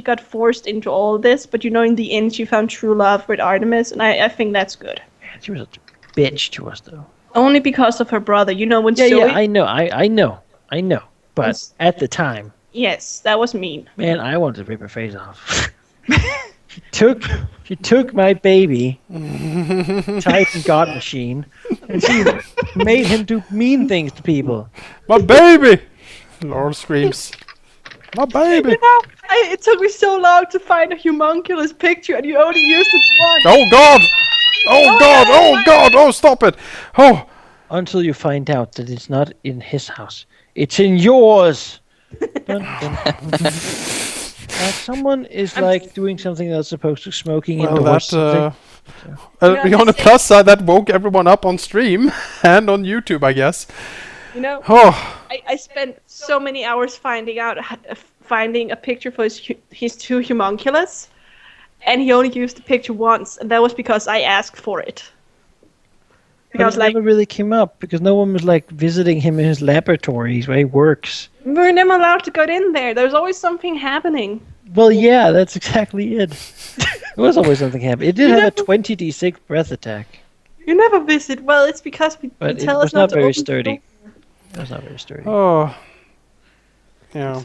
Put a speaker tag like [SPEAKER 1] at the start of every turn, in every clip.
[SPEAKER 1] got forced into all this, but in the end she found true love with Artemis, and I think that's good.
[SPEAKER 2] Man, she was a bitch to us, though.
[SPEAKER 1] Only because of her brother. When
[SPEAKER 2] Yeah,
[SPEAKER 1] Zoe...
[SPEAKER 2] I know. But at the time...
[SPEAKER 1] Yes, that was mean.
[SPEAKER 2] Man, I wanted to rip her face off. She took my baby, Titan God Machine, and she made him do mean things to people.
[SPEAKER 3] My baby! Laurel screams. My baby!
[SPEAKER 1] It took me so long to find a homunculus picture, and you only used it once.
[SPEAKER 3] Oh God! Oh God! Oh God! Oh, stop it! Oh!
[SPEAKER 2] Until you find out that it's not in his house, it's in yours. Someone is doing something that's supposed to smoking indoors.
[SPEAKER 3] On the plus side, that woke everyone up on stream and on YouTube, I guess.
[SPEAKER 1] I spent so many hours finding a picture for his two homunculus, and he only used the picture once, and that was because I asked for it.
[SPEAKER 2] Because it never really came up, because no one was visiting him in his laboratories where he works.
[SPEAKER 1] We were never allowed to go in there. There's always something happening.
[SPEAKER 2] Well, yeah, that's exactly it. There was always something happening. It did have a 20d6 breath attack.
[SPEAKER 1] You never visit. Well, it's because we tell us not to open the door.
[SPEAKER 2] It was not very sturdy.
[SPEAKER 3] Oh. Yeah.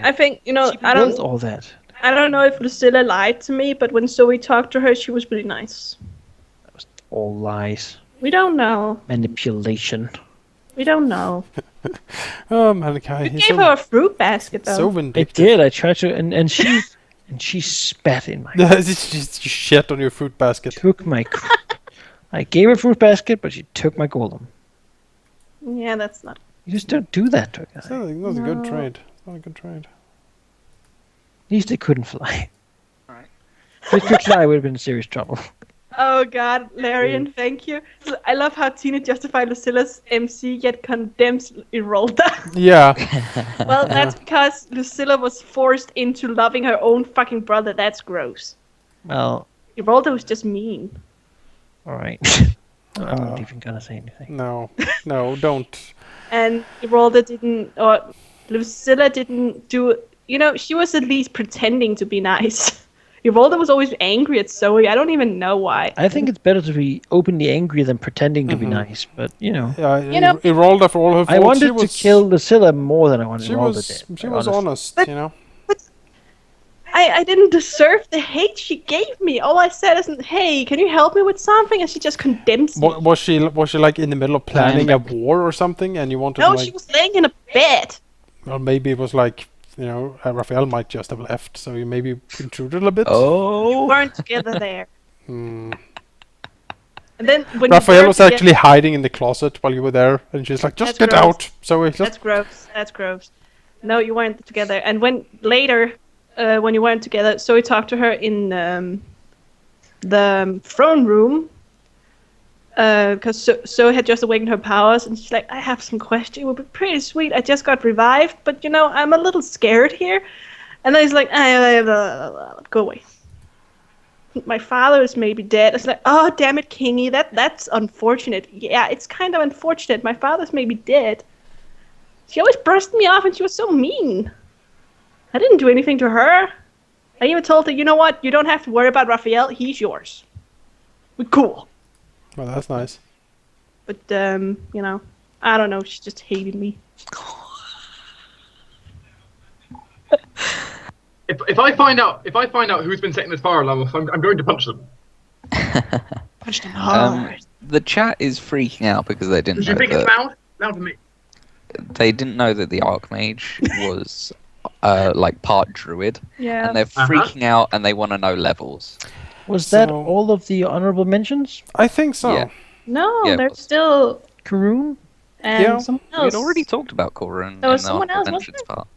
[SPEAKER 1] I think,
[SPEAKER 2] I don't... all that.
[SPEAKER 1] I don't know if Lucilla lied to me, but when Zoe talked to her, she was really nice.
[SPEAKER 2] That was all lies.
[SPEAKER 1] We don't know.
[SPEAKER 2] Manipulation.
[SPEAKER 1] We don't know.
[SPEAKER 3] Oh, Malachi.
[SPEAKER 1] You gave her a fruit basket, though.
[SPEAKER 3] So vindictive.
[SPEAKER 2] I did. I tried to, and she spat in my.
[SPEAKER 3] She shit on your fruit basket.
[SPEAKER 2] Took my. I gave her a fruit basket, but she took my golem.
[SPEAKER 1] Yeah, that's not.
[SPEAKER 2] You just don't do that to a guy.
[SPEAKER 3] It's not a good trade. It's not a good trade.
[SPEAKER 2] At least they couldn't fly. Alright. If they could fly, I would have been in serious trouble.
[SPEAKER 1] Oh God, Larian, thank you. So I love how Tina justified Lucilla's MC yet condemns Irolda.
[SPEAKER 3] Yeah.
[SPEAKER 1] Well, that's because Lucilla was forced into loving her own fucking brother. That's gross.
[SPEAKER 2] Well,
[SPEAKER 1] Irolda was just mean.
[SPEAKER 2] Alright. I'm not even gonna say anything.
[SPEAKER 3] No, don't.
[SPEAKER 1] And Lucilla didn't do... she was at least pretending to be nice. Irolda was always angry at Zoe. I don't even know why.
[SPEAKER 2] I think it's better to be openly angry than pretending to be nice, but
[SPEAKER 3] Yeah, Irolda, for all her faults,
[SPEAKER 2] I wanted to kill Lucilla more than I wanted Irolda to.
[SPEAKER 3] She was honest,
[SPEAKER 1] But I didn't deserve the hate she gave me. All I said is, hey, can you help me with something? And she just condemns me.
[SPEAKER 3] Was she in the middle of planning a war or something, and you wanted to
[SPEAKER 1] she was laying in a bed.
[SPEAKER 3] Or maybe it was Raphael might just have left, so you maybe intruded a bit.
[SPEAKER 1] Oh, we weren't together there. And then when
[SPEAKER 3] Raphael was actually hiding in the closet while you were there, and she's like, "Just get out." So
[SPEAKER 1] that's gross. That's gross. No, you weren't together. And when later, when you weren't together, so we talked to her in the throne room. Because Zoe had just awakened her powers, and she's like, I have some questions. It would be pretty sweet. I just got revived, but I'm a little scared here. And then he's like, go away. My father is maybe dead. It's like, oh, damn it, Kingy. That's unfortunate. Yeah, it's kind of unfortunate. My father's maybe dead. She always brushed me off, and she was so mean. I didn't do anything to her. I even told her, you know what? You don't have to worry about Raphael. He's yours. We're cool.
[SPEAKER 3] Well, that's nice.
[SPEAKER 1] But I don't know. She just hated me.
[SPEAKER 4] If I find out who's been setting this fire alarm off, I'm going to punch them.
[SPEAKER 1] Punch them hard.
[SPEAKER 5] The chat is freaking out because they didn't know
[SPEAKER 4] you think
[SPEAKER 5] that
[SPEAKER 4] it's loud? Loud for me.
[SPEAKER 5] They didn't know that the Archmage was part druid.
[SPEAKER 1] Yeah.
[SPEAKER 5] And they're freaking out and they want to know levels.
[SPEAKER 2] Was that all of the honorable mentions?
[SPEAKER 3] I think so.
[SPEAKER 5] Yeah.
[SPEAKER 1] No, there's still
[SPEAKER 2] Karun
[SPEAKER 1] and someone else.
[SPEAKER 5] We'd already talked about Corrin
[SPEAKER 1] There was
[SPEAKER 5] in
[SPEAKER 1] someone
[SPEAKER 5] the
[SPEAKER 1] else,
[SPEAKER 5] mentions
[SPEAKER 1] wasn't there?
[SPEAKER 5] part.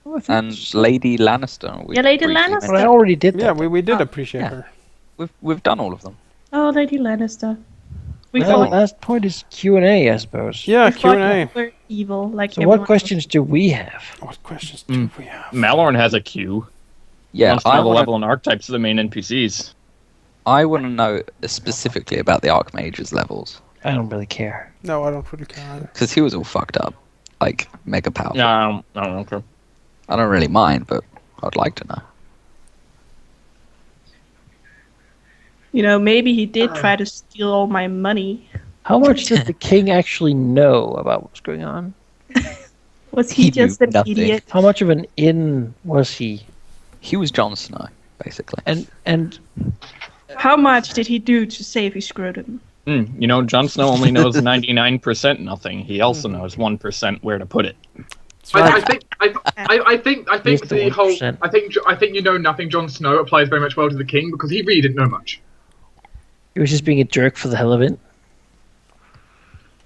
[SPEAKER 2] Oh,
[SPEAKER 5] And Lady Lannister.
[SPEAKER 1] Lady Lannister.
[SPEAKER 2] Well, I already did that.
[SPEAKER 3] Yeah, we did appreciate her.
[SPEAKER 5] We've done all of them.
[SPEAKER 1] Oh, Lady Lannister.
[SPEAKER 2] The last point is Q&A, I suppose.
[SPEAKER 3] Yeah, Q&A.
[SPEAKER 1] We're evil, like
[SPEAKER 2] So what questions do we have?
[SPEAKER 3] What questions do we have?
[SPEAKER 6] Malorn has a queue.
[SPEAKER 5] Yeah,
[SPEAKER 6] Wants to know the level and archetypes of the main NPCs.
[SPEAKER 5] I want to know specifically about the Archmage's levels.
[SPEAKER 2] I don't really care.
[SPEAKER 3] No, I don't really care either.
[SPEAKER 5] Because he was all fucked up. Like, mega powerful.
[SPEAKER 6] Yeah, I don't care.
[SPEAKER 5] I don't really mind, but I'd like to know.
[SPEAKER 1] You know, maybe he did try to steal all my money.
[SPEAKER 2] How much did the king actually know about what's going on?
[SPEAKER 1] Was he
[SPEAKER 5] He
[SPEAKER 1] just
[SPEAKER 5] knew
[SPEAKER 1] an
[SPEAKER 5] nothing.
[SPEAKER 1] idiot?
[SPEAKER 2] How much of an in was he?
[SPEAKER 5] He was Jon Snow, basically.
[SPEAKER 2] And
[SPEAKER 1] How much did he do to save his scrotum?
[SPEAKER 6] You know, Jon Snow only knows 99% nothing. He also knows 1% where to put it.
[SPEAKER 4] I think
[SPEAKER 2] He's the
[SPEAKER 4] the whole
[SPEAKER 2] 1%.
[SPEAKER 4] I think you know nothing. Jon Snow applies very much well to the king because he really didn't know much.
[SPEAKER 2] he was just being a jerk for the hell of it.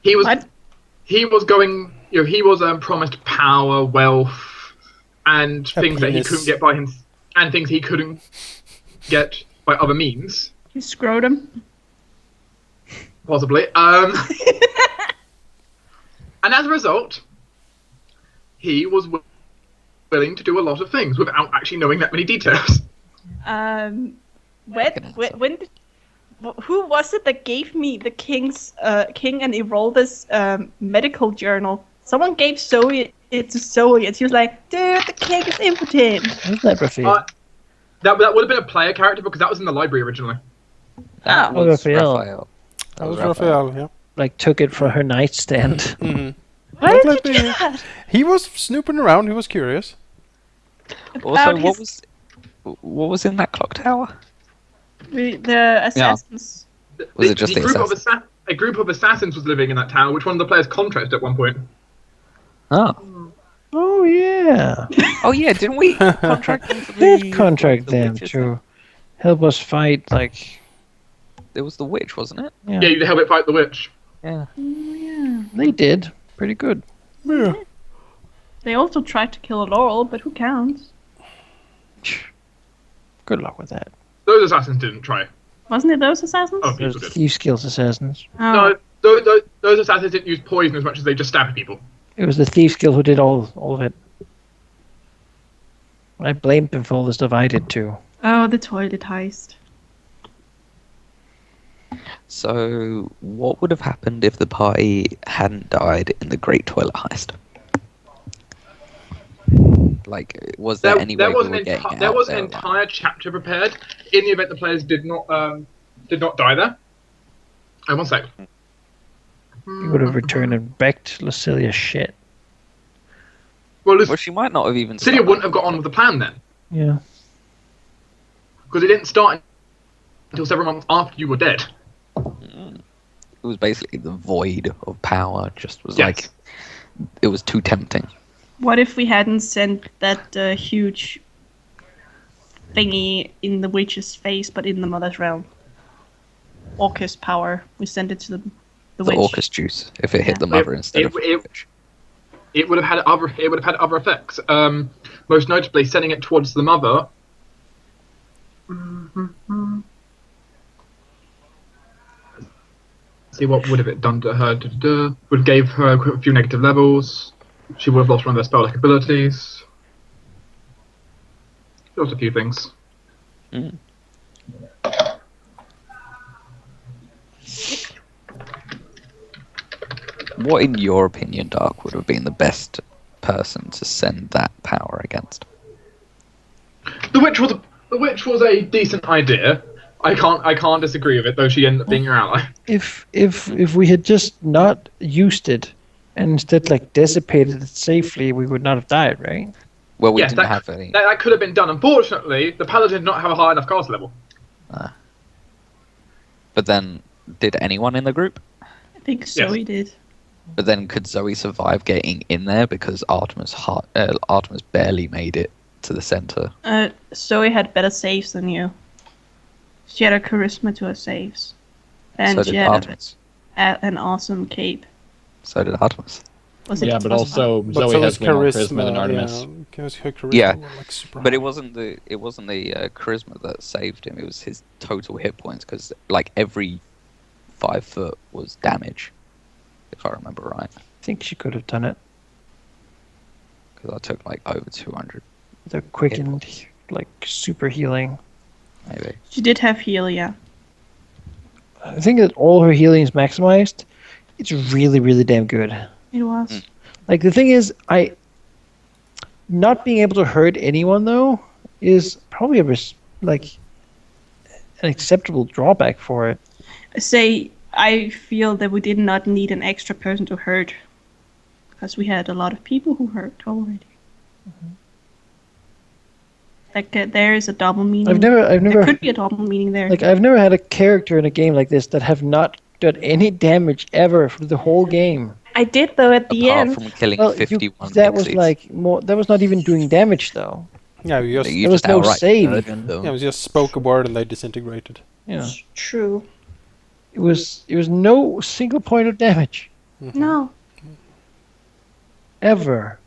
[SPEAKER 4] He was
[SPEAKER 1] What?
[SPEAKER 4] he was going. You know, he was promised power, wealth, and things that he
[SPEAKER 3] Happiness.
[SPEAKER 4] couldn't get by him, and things he couldn't get by other means,
[SPEAKER 1] His scrotum?
[SPEAKER 4] possibly. And as a result, he was willing to do a lot of things without actually knowing that many details.
[SPEAKER 1] When did, who was it that gave me the King and Erolda's medical journal? Someone gave Zoe it to Zoe, and she was like, "Dude, the king is impotent."
[SPEAKER 2] Wasn't that Raphael?
[SPEAKER 4] That would have been a player character because that was in the library originally.
[SPEAKER 5] That
[SPEAKER 1] Oh,
[SPEAKER 5] was
[SPEAKER 2] Raphael.
[SPEAKER 5] Raphael.
[SPEAKER 3] That was Raphael, yeah.
[SPEAKER 2] Like took it for her nightstand.
[SPEAKER 3] Mm-hmm.
[SPEAKER 1] Why
[SPEAKER 3] Don't
[SPEAKER 1] did
[SPEAKER 3] let
[SPEAKER 1] you do
[SPEAKER 3] me-
[SPEAKER 1] that?
[SPEAKER 3] He was snooping around, he was curious.
[SPEAKER 5] Also,
[SPEAKER 1] About
[SPEAKER 5] what was in that clock tower?
[SPEAKER 1] the assassins?
[SPEAKER 5] Was it just the
[SPEAKER 4] group of
[SPEAKER 5] assassin?
[SPEAKER 4] a group of assassins was living in that tower, which one of the players contracted at one point.
[SPEAKER 5] Oh.
[SPEAKER 2] Oh yeah,
[SPEAKER 5] Oh yeah, didn't we contract them for
[SPEAKER 2] did contract
[SPEAKER 5] the
[SPEAKER 2] them
[SPEAKER 5] witches
[SPEAKER 2] to help us fight. Like
[SPEAKER 5] It was the witch, wasn't it?
[SPEAKER 2] yeah,
[SPEAKER 4] Yeah, you help it fight the witch.
[SPEAKER 5] Yeah.
[SPEAKER 2] they did pretty good.
[SPEAKER 3] Yeah.
[SPEAKER 1] They also tried to kill Laurel, but who counts?
[SPEAKER 2] Good luck with that.
[SPEAKER 4] Those assassins didn't try.
[SPEAKER 1] Wasn't it those assassins?
[SPEAKER 4] Oh,
[SPEAKER 2] Those
[SPEAKER 4] people did.
[SPEAKER 2] thief skills assassins.
[SPEAKER 1] Oh.
[SPEAKER 4] No, those assassins didn't use poison as much as they just stabbed people.
[SPEAKER 2] It was the thief skill who did all of it. I blamed him for all the stuff I did too.
[SPEAKER 1] Oh, the toilet heist.
[SPEAKER 5] So, what would have happened if the party hadn't died in the Great Toilet Heist? Like, was there any way
[SPEAKER 4] There was
[SPEAKER 5] we were getting out
[SPEAKER 4] there was an
[SPEAKER 5] there,
[SPEAKER 4] entire chapter prepared in the event the players did not die there. One sec.
[SPEAKER 2] He would have returned and wrecked Lucilia's shit.
[SPEAKER 4] Well,
[SPEAKER 5] Well, she might not have even.
[SPEAKER 4] Celia
[SPEAKER 5] started.
[SPEAKER 4] wouldn't have got on with the plan then,
[SPEAKER 2] Yeah.
[SPEAKER 4] because it didn't start until several months after you were dead.
[SPEAKER 5] It was basically the void of power. Just was
[SPEAKER 4] Yes.
[SPEAKER 5] like, it was too tempting.
[SPEAKER 1] What if we hadn't sent that huge thingy in the witch's face, but in the mother's realm? Orcus power. We sent it to the
[SPEAKER 5] The
[SPEAKER 1] witch.
[SPEAKER 5] Orcus juice, if it hit the mother instead of the witch.
[SPEAKER 4] It would have had other effects. Most notably, sending it towards the mother. See what would have it done to her? Would have gave her a few negative levels. She would have lost one of her spell-like abilities. Just a few things.
[SPEAKER 5] What, in your opinion, Dark, would have been the best person to send that power against?
[SPEAKER 4] The witch was a decent idea. I can't disagree with it, though she ended up being your ally.
[SPEAKER 2] If we had just not used it and instead like dissipated it safely, we would not have died, right?
[SPEAKER 5] Well, we
[SPEAKER 4] Yes,
[SPEAKER 5] didn't have any.
[SPEAKER 4] That could have been done. Unfortunately, the paladin did not have a high enough cast level.
[SPEAKER 5] But then, did anyone in the group?
[SPEAKER 1] I think Zoe did.
[SPEAKER 5] But then, could Zoe survive getting in there because Artemis barely made it to the center?
[SPEAKER 1] Zoe had better saves than you. She had a charisma to her saves. And
[SPEAKER 5] So
[SPEAKER 1] she
[SPEAKER 5] did
[SPEAKER 1] had
[SPEAKER 5] Artemis.
[SPEAKER 1] an awesome cape.
[SPEAKER 5] So did Artemis.
[SPEAKER 1] Was it?
[SPEAKER 6] Yeah, but
[SPEAKER 1] was-
[SPEAKER 6] also
[SPEAKER 3] But
[SPEAKER 6] Zoe
[SPEAKER 3] so
[SPEAKER 6] has
[SPEAKER 3] was
[SPEAKER 6] way more charisma than Artemis.
[SPEAKER 3] Yeah, because her charisma
[SPEAKER 5] Yeah,
[SPEAKER 3] was, like, super
[SPEAKER 5] But
[SPEAKER 3] high.
[SPEAKER 5] it wasn't the charisma that saved him. It was his total hit points because like every 5 foot was damage, if I remember right.
[SPEAKER 2] I think she could have done it.
[SPEAKER 5] Because I took like over 200,
[SPEAKER 2] The quickened, like super healing.
[SPEAKER 5] maybe.
[SPEAKER 1] She did have heal, yeah.
[SPEAKER 2] I think that all her healing is maximized. It's really, really damn good.
[SPEAKER 1] It was.
[SPEAKER 2] Like the thing is, not being able to hurt anyone though is probably like an acceptable drawback for it.
[SPEAKER 1] Say, I feel that we did not need an extra person to hurt, because we had a lot of people who hurt already. Like there is a double meaning.
[SPEAKER 2] I've never
[SPEAKER 1] There could be a double meaning there.
[SPEAKER 2] like I've never had a character in a game like this that have not done any damage ever for the whole game.
[SPEAKER 1] I did though at the
[SPEAKER 5] Apart
[SPEAKER 1] end.
[SPEAKER 5] from killing
[SPEAKER 2] Well,
[SPEAKER 5] 51
[SPEAKER 2] that was
[SPEAKER 5] pixies.
[SPEAKER 2] like more. That was not even doing damage though.
[SPEAKER 3] Yeah, you just,
[SPEAKER 5] You
[SPEAKER 2] There was
[SPEAKER 5] just
[SPEAKER 2] no
[SPEAKER 5] outright
[SPEAKER 2] save
[SPEAKER 5] murdered
[SPEAKER 2] even.
[SPEAKER 5] them.
[SPEAKER 3] yeah, you just spoke a word and they disintegrated.
[SPEAKER 2] Yeah,
[SPEAKER 1] True.
[SPEAKER 2] it was no single point of damage
[SPEAKER 1] No.
[SPEAKER 2] ever.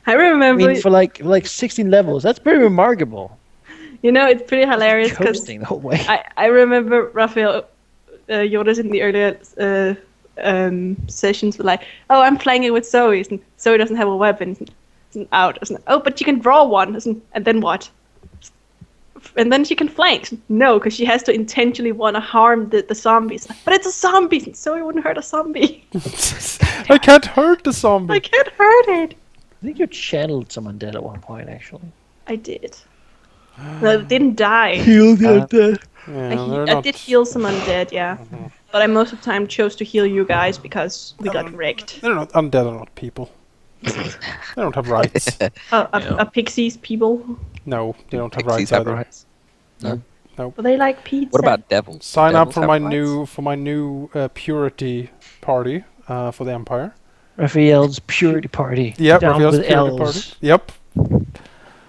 [SPEAKER 1] I
[SPEAKER 2] I
[SPEAKER 1] remember,
[SPEAKER 2] mean, for like 16 levels, that's pretty remarkable.
[SPEAKER 1] it's pretty hilarious because
[SPEAKER 2] Coasting the whole way.
[SPEAKER 1] I remember Raphael Jonas in the earlier sessions were like, oh, I'm playing it with Zoe. And Zoe doesn't have a weapon. Isn't out. Isn't, oh, but you can draw one. Isn't, and then what? And then she can flank. No, because she has to intentionally want to harm the zombies. But it's a zombie. And Zoe wouldn't hurt a zombie.
[SPEAKER 3] I can't hurt the zombie.
[SPEAKER 1] I can't hurt it.
[SPEAKER 2] I think you channeled some undead at one point, actually.
[SPEAKER 1] I did. No, it didn't die.
[SPEAKER 2] Heal the undead.
[SPEAKER 3] Yeah,
[SPEAKER 1] I did heal some undead, yeah. But I most of the time chose to heal you guys because we got wrecked.
[SPEAKER 3] They're not undead, are not people. They don't have rights.
[SPEAKER 1] A pixies people.
[SPEAKER 3] No, they don't have
[SPEAKER 5] Pixies
[SPEAKER 3] rights
[SPEAKER 5] have
[SPEAKER 3] either.
[SPEAKER 5] rights. No.
[SPEAKER 1] But they like pizza.
[SPEAKER 5] What about devils?
[SPEAKER 3] Sign up
[SPEAKER 5] Devils
[SPEAKER 3] for
[SPEAKER 5] have
[SPEAKER 3] my
[SPEAKER 5] rights?
[SPEAKER 3] new purity party for the Empire.
[SPEAKER 2] Raphael's purity party.
[SPEAKER 3] Yep,
[SPEAKER 2] Down
[SPEAKER 3] Raphael's
[SPEAKER 2] with
[SPEAKER 3] purity
[SPEAKER 2] elves.
[SPEAKER 3] party. Yep,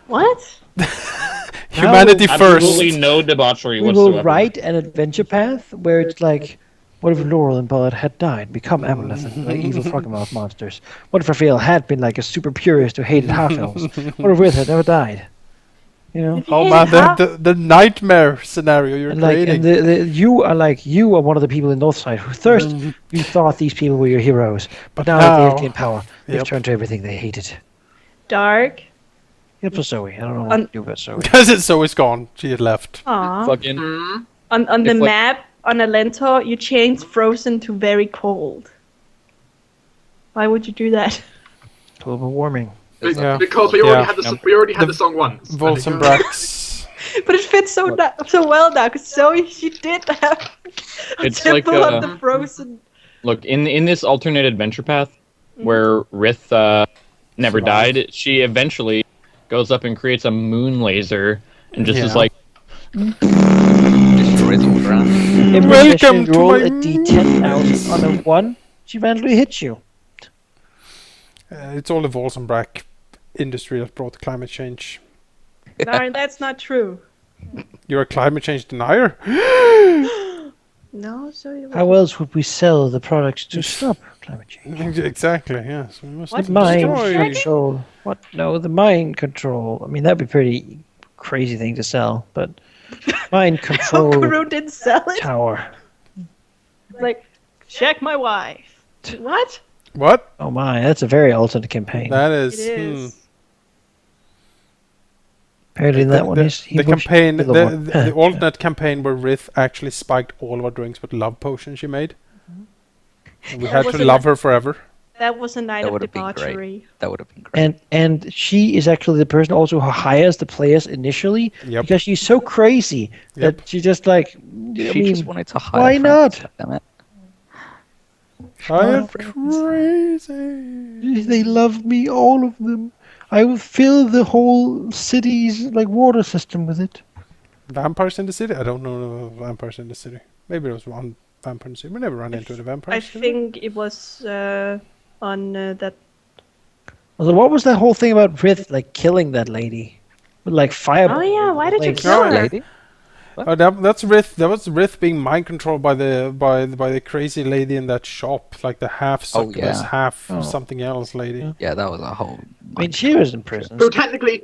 [SPEAKER 1] What?
[SPEAKER 3] humanity first.
[SPEAKER 6] Absolutely no debauchery
[SPEAKER 2] We
[SPEAKER 6] whatsoever.
[SPEAKER 2] will write an adventure path where it's like, what if Laurel and Bud had died, become aboleth, and like evil frogmouth monsters? What if Raphael had been like a super purist who hated half elves? What if Rith had never died? You know?
[SPEAKER 3] Oh man, the nightmare scenario you're
[SPEAKER 2] And like,
[SPEAKER 3] creating.
[SPEAKER 2] and you are one of the people in Northside who first you thought these people were your heroes, but now that they've gained power, they've
[SPEAKER 3] Yep.
[SPEAKER 2] turned to everything they hated.
[SPEAKER 1] Dark.
[SPEAKER 2] Except for Zoe. I don't know what
[SPEAKER 1] Un-
[SPEAKER 2] to do about Zoe.
[SPEAKER 3] Because it's always gone. She had left.
[SPEAKER 1] Aw.
[SPEAKER 6] Fucking
[SPEAKER 1] On the
[SPEAKER 6] It's like-
[SPEAKER 1] map, on Alentor, you change frozen to very cold. Why would you do that?
[SPEAKER 2] Global warming.
[SPEAKER 3] Yeah.
[SPEAKER 4] Because we already
[SPEAKER 3] Yeah.
[SPEAKER 4] had the we already had the song once.
[SPEAKER 3] Volts and Brax.
[SPEAKER 1] But it fits so well now, because Zoe, she did have a
[SPEAKER 6] It's like,
[SPEAKER 1] temple of the frozen.
[SPEAKER 6] look in this alternate adventure path where Rith never died. She eventually goes up and creates a moon laser and just is
[SPEAKER 3] Yeah.
[SPEAKER 6] like,
[SPEAKER 5] Destroys all ground.
[SPEAKER 2] Every
[SPEAKER 3] Welcome
[SPEAKER 2] mission,
[SPEAKER 3] to
[SPEAKER 2] roll
[SPEAKER 3] my
[SPEAKER 2] a d10 out on a 1, she randomly hits you.
[SPEAKER 3] It's all the Volts and Brack industry that brought climate change.
[SPEAKER 1] No, that's not true.
[SPEAKER 3] You're a climate change denier?
[SPEAKER 1] No, Zoe.
[SPEAKER 2] How else would we sell the products to stop climate change?
[SPEAKER 3] Exactly, yes. We must
[SPEAKER 1] What?
[SPEAKER 2] Mind
[SPEAKER 3] destroy.
[SPEAKER 2] control. What? No, the mind control. I mean, that'd be a pretty crazy thing to sell, but mind
[SPEAKER 1] Oh,
[SPEAKER 2] control
[SPEAKER 1] Karun didn't sell it?
[SPEAKER 2] tower.
[SPEAKER 1] Like, check my wife. What?
[SPEAKER 3] What?
[SPEAKER 2] Oh my, that's a very alternate campaign.
[SPEAKER 3] That
[SPEAKER 1] It
[SPEAKER 3] is.
[SPEAKER 1] is.
[SPEAKER 2] Apparently, in that one, he
[SPEAKER 3] The campaign,
[SPEAKER 2] wished to
[SPEAKER 3] the,
[SPEAKER 2] kill
[SPEAKER 3] the,
[SPEAKER 2] one.
[SPEAKER 3] the alternate campaign where Rith actually spiked all of our drinks with love potion she made. And we
[SPEAKER 1] That
[SPEAKER 3] had
[SPEAKER 1] was
[SPEAKER 3] to
[SPEAKER 1] a-
[SPEAKER 3] love her forever.
[SPEAKER 1] That was a night
[SPEAKER 5] That
[SPEAKER 1] of
[SPEAKER 5] would have been
[SPEAKER 1] debauchery.
[SPEAKER 5] great. That would have been great.
[SPEAKER 2] And she is actually the person also who hires the players initially
[SPEAKER 3] Yep.
[SPEAKER 2] because she's so crazy
[SPEAKER 3] Yep.
[SPEAKER 2] that she just like.
[SPEAKER 5] She
[SPEAKER 2] I mean,
[SPEAKER 5] just wanted to hire
[SPEAKER 2] why
[SPEAKER 5] friends,
[SPEAKER 2] not?
[SPEAKER 5] Damn it.
[SPEAKER 3] I am
[SPEAKER 2] Well,
[SPEAKER 3] crazy.
[SPEAKER 2] they love me, all of them. I will fill the whole city's like water system with it.
[SPEAKER 3] Vampires in the city? I don't know the vampires in the city. Maybe there was one vampire in the city. We never ran into the
[SPEAKER 1] I
[SPEAKER 3] vampires. did we?
[SPEAKER 1] think it was on that.
[SPEAKER 2] Also, what was that whole thing about Rith like killing that lady with like fire?
[SPEAKER 1] Oh yeah, why did you
[SPEAKER 2] like,
[SPEAKER 1] kill her?
[SPEAKER 5] Lady?
[SPEAKER 3] Oh, that's Rith. That was Rith being mind controlled by the crazy lady in that shop, like the half succubus,
[SPEAKER 5] yeah.
[SPEAKER 3] half
[SPEAKER 2] Oh.
[SPEAKER 3] something else lady.
[SPEAKER 2] Yeah.
[SPEAKER 5] Yeah, that was a whole.
[SPEAKER 2] I mean, she was in prison.
[SPEAKER 4] So technically,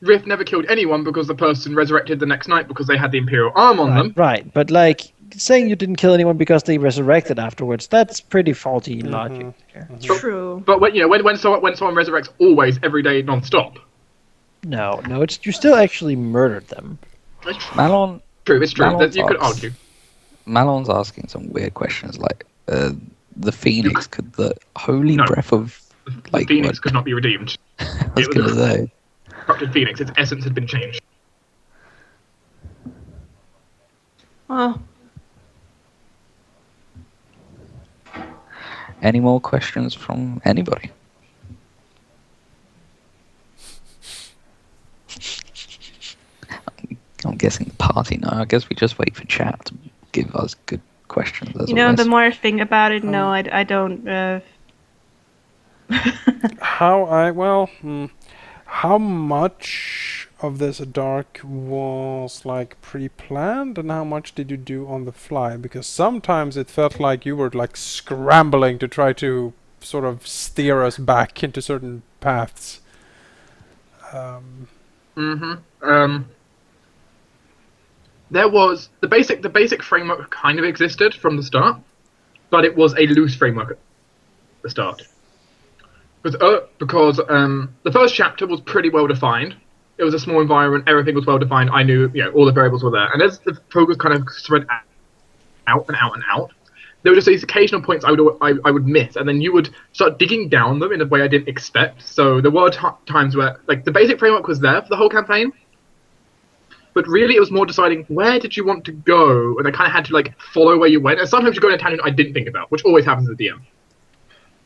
[SPEAKER 4] Rift never killed anyone because the person resurrected the next night because they had the Imperial arm on them.
[SPEAKER 2] Right, but like saying you didn't kill anyone because they resurrected afterwards—that's pretty faulty logic. Here.
[SPEAKER 1] True.
[SPEAKER 4] But when someone resurrects always, every day, non-stop.
[SPEAKER 2] No, it's you still actually murdered them.
[SPEAKER 4] It's true.
[SPEAKER 5] Malon,
[SPEAKER 4] It's true.
[SPEAKER 5] Malon
[SPEAKER 4] You could
[SPEAKER 5] talks.
[SPEAKER 4] argue.
[SPEAKER 5] Malon's asking some weird questions like, the Phoenix, could the holy
[SPEAKER 4] No.
[SPEAKER 5] breath of
[SPEAKER 4] The
[SPEAKER 5] Like
[SPEAKER 4] Phoenix
[SPEAKER 5] what?
[SPEAKER 4] could not be redeemed.
[SPEAKER 5] I was
[SPEAKER 4] It was
[SPEAKER 5] gonna
[SPEAKER 4] a
[SPEAKER 5] say.
[SPEAKER 4] corrupted Phoenix. Its essence had been changed.
[SPEAKER 1] Well,
[SPEAKER 5] Any more questions from anybody? I'm guessing the party. No, I guess we just wait for chat to give us good questions. As
[SPEAKER 1] you know,
[SPEAKER 5] always.
[SPEAKER 1] the more I think about it, no, I don't.
[SPEAKER 3] How much of this dark was like pre-planned, and how much did you do on the fly? Because sometimes it felt like you were like scrambling to try to sort of steer us back into certain paths.
[SPEAKER 4] There was the basic framework kind of existed from the start, but it was a loose framework at the start. Because the first chapter was pretty well defined. It was a small environment, everything was well defined. I knew, all the variables were there. And as the focus kind of spread out and out and out, there were just these occasional points I would miss, and then you would start digging down them in a way I didn't expect. So there were times where like the basic framework was there for the whole campaign, but really it was more deciding where did you want to go, and I kind of had to like follow where you went. And sometimes you go in a tangent I didn't think about, which always happens as a DM.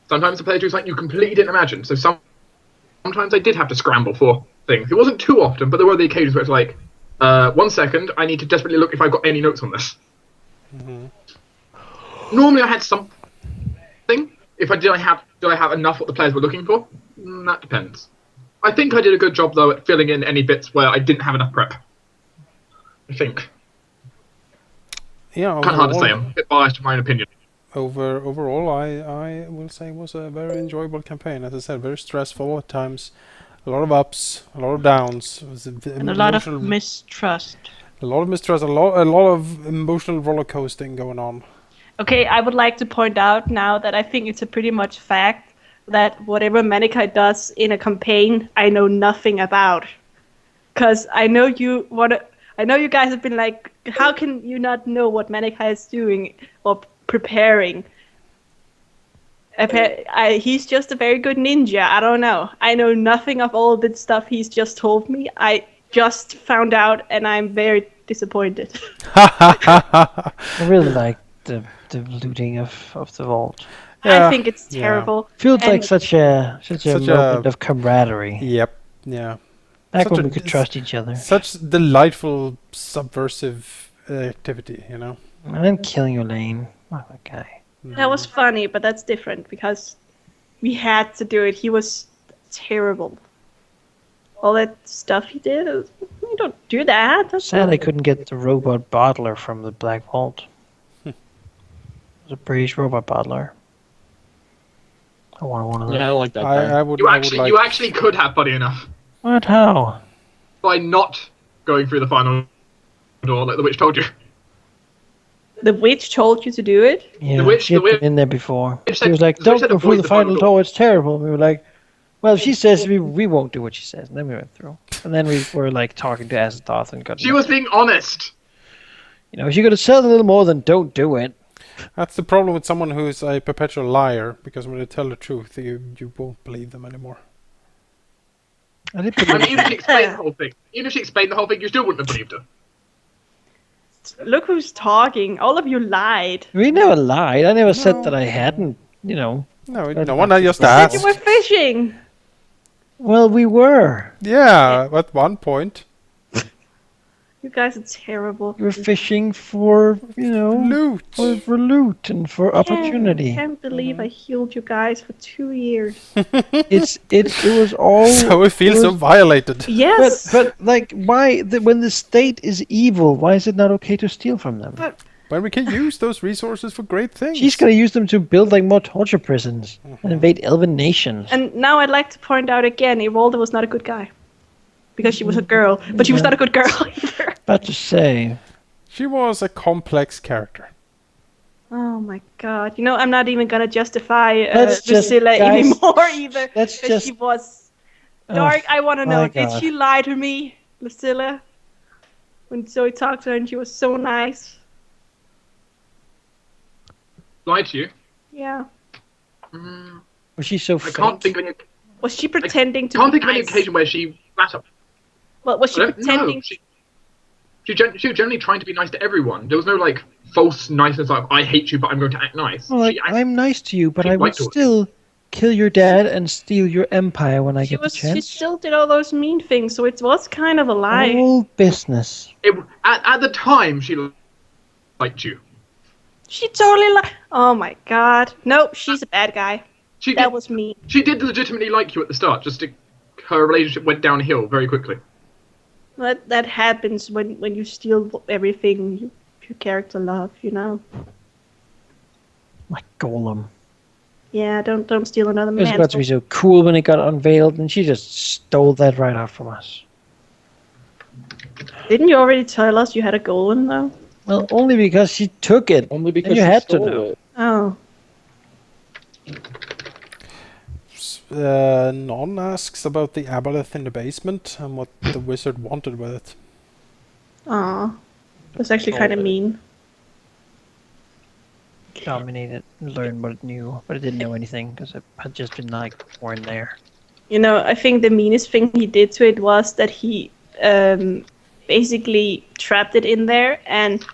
[SPEAKER 4] Sometimes the player does something you completely didn't imagine. So sometimes I did have to scramble for things. It wasn't too often, but there were the occasions where it's like, 1 second, I need to desperately look if I've got any notes on this. Mm-hmm. Normally I had something. Did I have enough what the players were looking for? That depends. I think I did a good job though at filling in any bits where I didn't have enough prep. I think.
[SPEAKER 3] Yeah,
[SPEAKER 4] kind of hard to say. I'm a bit biased in my own opinion.
[SPEAKER 3] Overall, I will say it was a very enjoyable campaign. As I said, very stressful at times. A lot of ups, a lot of downs. It was
[SPEAKER 1] and a lot of mistrust.
[SPEAKER 3] A lot of mistrust, a lot of emotional roller coasting going on.
[SPEAKER 1] Okay, I would like to point out now that I think it's a pretty much fact that whatever Manikai does in a campaign, I know nothing about. Because I know you guys have been like, how can you not know what Manikai is doing or preparing? He's just a very good ninja. I don't know. I know nothing of all the stuff he's just told me. I just found out, and I'm very disappointed.
[SPEAKER 2] I really like the looting of the vault.
[SPEAKER 1] Yeah, I think it's terrible.
[SPEAKER 2] Feels like such a moment of camaraderie.
[SPEAKER 3] Yep. Yeah.
[SPEAKER 2] Back when we could trust each other.
[SPEAKER 3] Such delightful subversive activity, you know.
[SPEAKER 2] And then killing Elaine. Oh, that guy.
[SPEAKER 1] That was funny, but that's different because we had to do it. He was terrible. All that stuff he did, you don't do that. That's
[SPEAKER 2] sad I couldn't get the robot bottler from the Black Vault. It was a British robot bottler. I want one of those.
[SPEAKER 6] Yeah, I like that guy.
[SPEAKER 4] You actually could have, funny enough.
[SPEAKER 2] What? How?
[SPEAKER 4] By not going through the final door like the witch told you.
[SPEAKER 1] The witch told you to do it?
[SPEAKER 2] Yeah, she had been in there before. She was like, don't go through the final door, it's terrible. And we were like, well, she says we won't do what she says. And then we went through. And then we were like talking to Azathoth and got...
[SPEAKER 4] She was being honest.
[SPEAKER 2] You know, she could have said a little more than don't do it.
[SPEAKER 3] That's the problem with someone who is a perpetual liar, because when they tell the truth, you won't believe them anymore.
[SPEAKER 4] I mean, even if she explained the whole thing, you still wouldn't have believed her.
[SPEAKER 1] Look who's talking. All of you lied.
[SPEAKER 2] We never lied. I never said that I hadn't, you know.
[SPEAKER 3] No one. I just asked.
[SPEAKER 1] You were fishing.
[SPEAKER 2] Well, we were.
[SPEAKER 3] Yeah, at one point.
[SPEAKER 1] You guys are terrible.
[SPEAKER 2] We were fishing for,
[SPEAKER 3] loot.
[SPEAKER 2] For loot and for opportunity.
[SPEAKER 1] I can't believe I healed you guys for 2 years.
[SPEAKER 2] It was all...
[SPEAKER 3] So we feel so violated.
[SPEAKER 1] Yes.
[SPEAKER 2] But like, why, when the state is evil, why is it not okay to steal from them?
[SPEAKER 3] When we can use those resources for great things.
[SPEAKER 2] She's gonna use them to build like more torture prisons and invade elven nations.
[SPEAKER 1] And now I'd like to point out again, Ivalda was not a good guy. Because she was a girl. But she was not a good girl either.
[SPEAKER 2] About to say.
[SPEAKER 3] She was a complex character.
[SPEAKER 1] Oh my god. You know, I'm not even gonna justify
[SPEAKER 2] Drusilla
[SPEAKER 1] anymore either.
[SPEAKER 2] Because
[SPEAKER 1] she was dark. I wanna know, did she lie to me, Drusilla? When Zoe talked to her and she was so nice.
[SPEAKER 4] Lied to you?
[SPEAKER 1] Yeah.
[SPEAKER 2] We Was she so
[SPEAKER 4] I
[SPEAKER 2] fake?
[SPEAKER 4] can't think of any.
[SPEAKER 1] Was she pretending to
[SPEAKER 4] Can't
[SPEAKER 1] be
[SPEAKER 4] think of any
[SPEAKER 1] nice?
[SPEAKER 4] occasion where she flat up.
[SPEAKER 1] Well, was she
[SPEAKER 4] I don't know.
[SPEAKER 1] pretending?
[SPEAKER 4] She was generally trying to be nice to everyone. There was no like false niceness, like I hate you, but I'm going to act nice.
[SPEAKER 2] Well, like,
[SPEAKER 4] She
[SPEAKER 2] I'm nice to you, but I
[SPEAKER 4] seemed
[SPEAKER 2] would
[SPEAKER 4] like towards
[SPEAKER 2] still kill your dad and steal your empire when I get the
[SPEAKER 1] She
[SPEAKER 2] chance.
[SPEAKER 1] still did all those mean things, so it was kind of a lie.
[SPEAKER 2] All business.
[SPEAKER 4] At the time she liked you.
[SPEAKER 1] She totally Oh my god. Nope, she's a bad guy.
[SPEAKER 4] She
[SPEAKER 1] That
[SPEAKER 4] did,
[SPEAKER 1] was me.
[SPEAKER 4] She did legitimately like you at the start. Her relationship went downhill very quickly.
[SPEAKER 1] That happens when you steal everything your character loves, you know.
[SPEAKER 2] Like Golem.
[SPEAKER 1] Yeah, don't steal another
[SPEAKER 2] It was
[SPEAKER 1] man's.
[SPEAKER 2] about to be so cool when it got unveiled, and she just stole that right out from us.
[SPEAKER 1] Didn't you already tell us you had a golem though?
[SPEAKER 2] Well, only because she took it.
[SPEAKER 6] Only because
[SPEAKER 2] And you
[SPEAKER 6] she
[SPEAKER 2] had to
[SPEAKER 6] stole
[SPEAKER 2] know.
[SPEAKER 6] it.
[SPEAKER 1] Oh.
[SPEAKER 3] Non asks about the aboleth in the basement and what the wizard wanted with it.
[SPEAKER 1] Aw. That's actually kind of mean.
[SPEAKER 2] Dominated and learned what it knew, but it didn't know anything because it had just been like born there.
[SPEAKER 1] You know, I think the meanest thing he did to it was that he basically trapped it in there, and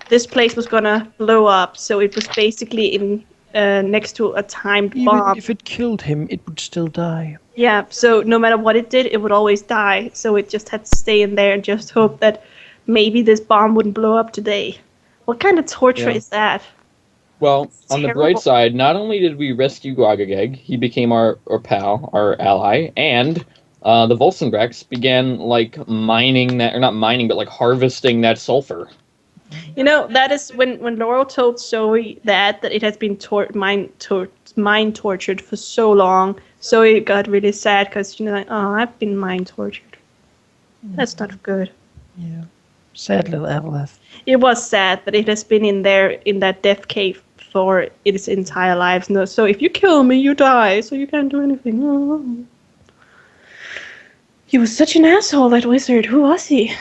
[SPEAKER 1] this place was gonna blow up. So it was basically in next to a timed
[SPEAKER 2] Even
[SPEAKER 1] bomb.
[SPEAKER 2] if it killed him, it would still die.
[SPEAKER 1] Yeah. So no matter what it did, it would always die. So it just had to stay in there and just hope that maybe this bomb wouldn't blow up today. What kind of torture
[SPEAKER 6] Yeah.
[SPEAKER 1] is that?
[SPEAKER 6] Well, on the bright
[SPEAKER 1] terrible.
[SPEAKER 6] side, not only did we rescue Gwagageg, he became our pal, our ally, and the Volsengraks began like mining that, or not mining, but like harvesting that sulfur.
[SPEAKER 1] You know, that is when Laurel told Zoe that it has been mind tortured for so long. Zoe got really sad because, you know, like, oh, I've been mind tortured. That's not good.
[SPEAKER 2] Yeah. Sad little Aboleth.
[SPEAKER 1] It was sad that it has been in there in that death cave for its entire lives. No, so if you kill me, you die. So you can't do anything. Oh. He was such an asshole, that wizard. Who was he?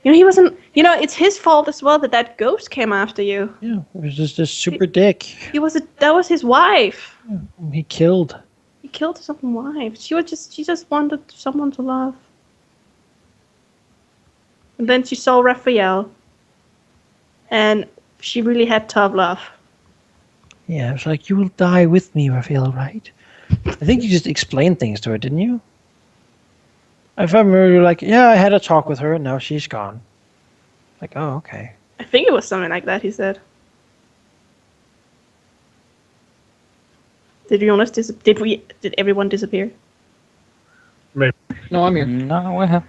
[SPEAKER 1] You know, he wasn't. You know, it's his fault as well that ghost came after you.
[SPEAKER 2] Yeah, it was just a super dick.
[SPEAKER 1] That was his wife.
[SPEAKER 2] He killed.
[SPEAKER 1] He killed his own wife. She just wanted someone to love. And then she saw Raphael, and she really had tough love.
[SPEAKER 2] Yeah, it was like, you will die with me, Raphael, right? I think you just explained things to her, didn't you? If I remember, you were like, yeah, I had a talk with her, and now she's gone. Like, oh, okay.
[SPEAKER 1] I think it was something like that, he said. Did everyone disappear?
[SPEAKER 6] No, I'm here.
[SPEAKER 2] No, I have.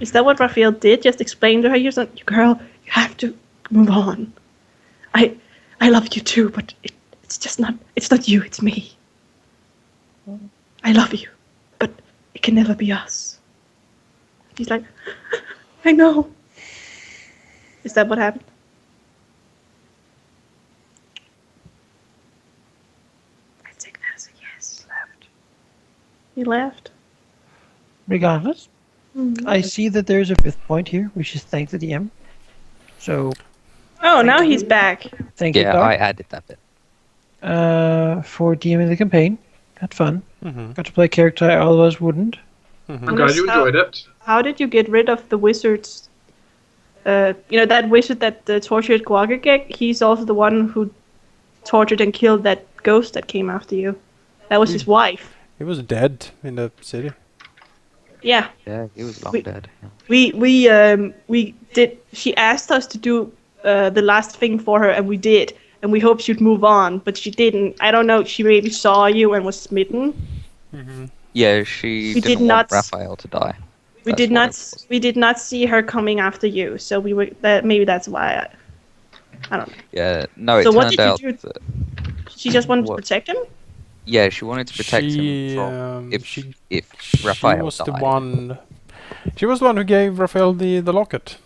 [SPEAKER 1] Is that what Raphael did? Just explain to her, you girl, you have to move on. I love you too, but it's not you, it's me. I love you, but it can never be us. He's like, I know. Is that what happened? I take that as a yes. He left.
[SPEAKER 2] Regardless, I see that there's a fifth point here, which is thank the DM. So,
[SPEAKER 1] Oh, now he's back.
[SPEAKER 2] thank you,
[SPEAKER 5] Yeah,
[SPEAKER 2] Doc,
[SPEAKER 5] I added that bit.
[SPEAKER 2] for DMing the campaign. Had fun.
[SPEAKER 3] Mm-hmm.
[SPEAKER 2] Got to play a character I otherwise wouldn't.
[SPEAKER 4] I'm glad you enjoyed it.
[SPEAKER 1] How did you get rid of the wizards? You know, that wizard that tortured Gwagagek, he's also the one who tortured and killed that ghost that came after you. That was his wife.
[SPEAKER 3] He was dead in the city.
[SPEAKER 1] Yeah.
[SPEAKER 5] Yeah, he was long
[SPEAKER 1] We-
[SPEAKER 5] dead.
[SPEAKER 1] We did. She asked us to do the last thing for her, and we did. And we hoped she'd move on, but she didn't. I don't know. She maybe saw you and was smitten.
[SPEAKER 5] Yeah, she
[SPEAKER 1] We
[SPEAKER 5] didn't
[SPEAKER 1] did not
[SPEAKER 5] want Raphael to die.
[SPEAKER 1] We
[SPEAKER 5] That's
[SPEAKER 1] did
[SPEAKER 5] what
[SPEAKER 1] not.
[SPEAKER 5] it was.
[SPEAKER 1] We did not see her coming after you. So we were. Maybe that's why. I don't know.
[SPEAKER 5] Yeah, no, it
[SPEAKER 1] So what
[SPEAKER 5] turned
[SPEAKER 1] did you
[SPEAKER 5] out
[SPEAKER 1] do?
[SPEAKER 5] that,
[SPEAKER 1] She just wanted to
[SPEAKER 5] What?
[SPEAKER 1] protect him.
[SPEAKER 5] yeah, she wanted to protect
[SPEAKER 3] She,
[SPEAKER 5] him from if
[SPEAKER 3] she
[SPEAKER 5] if Raphael
[SPEAKER 3] was
[SPEAKER 5] died.
[SPEAKER 3] the one. She was the one who gave Raphael the locket.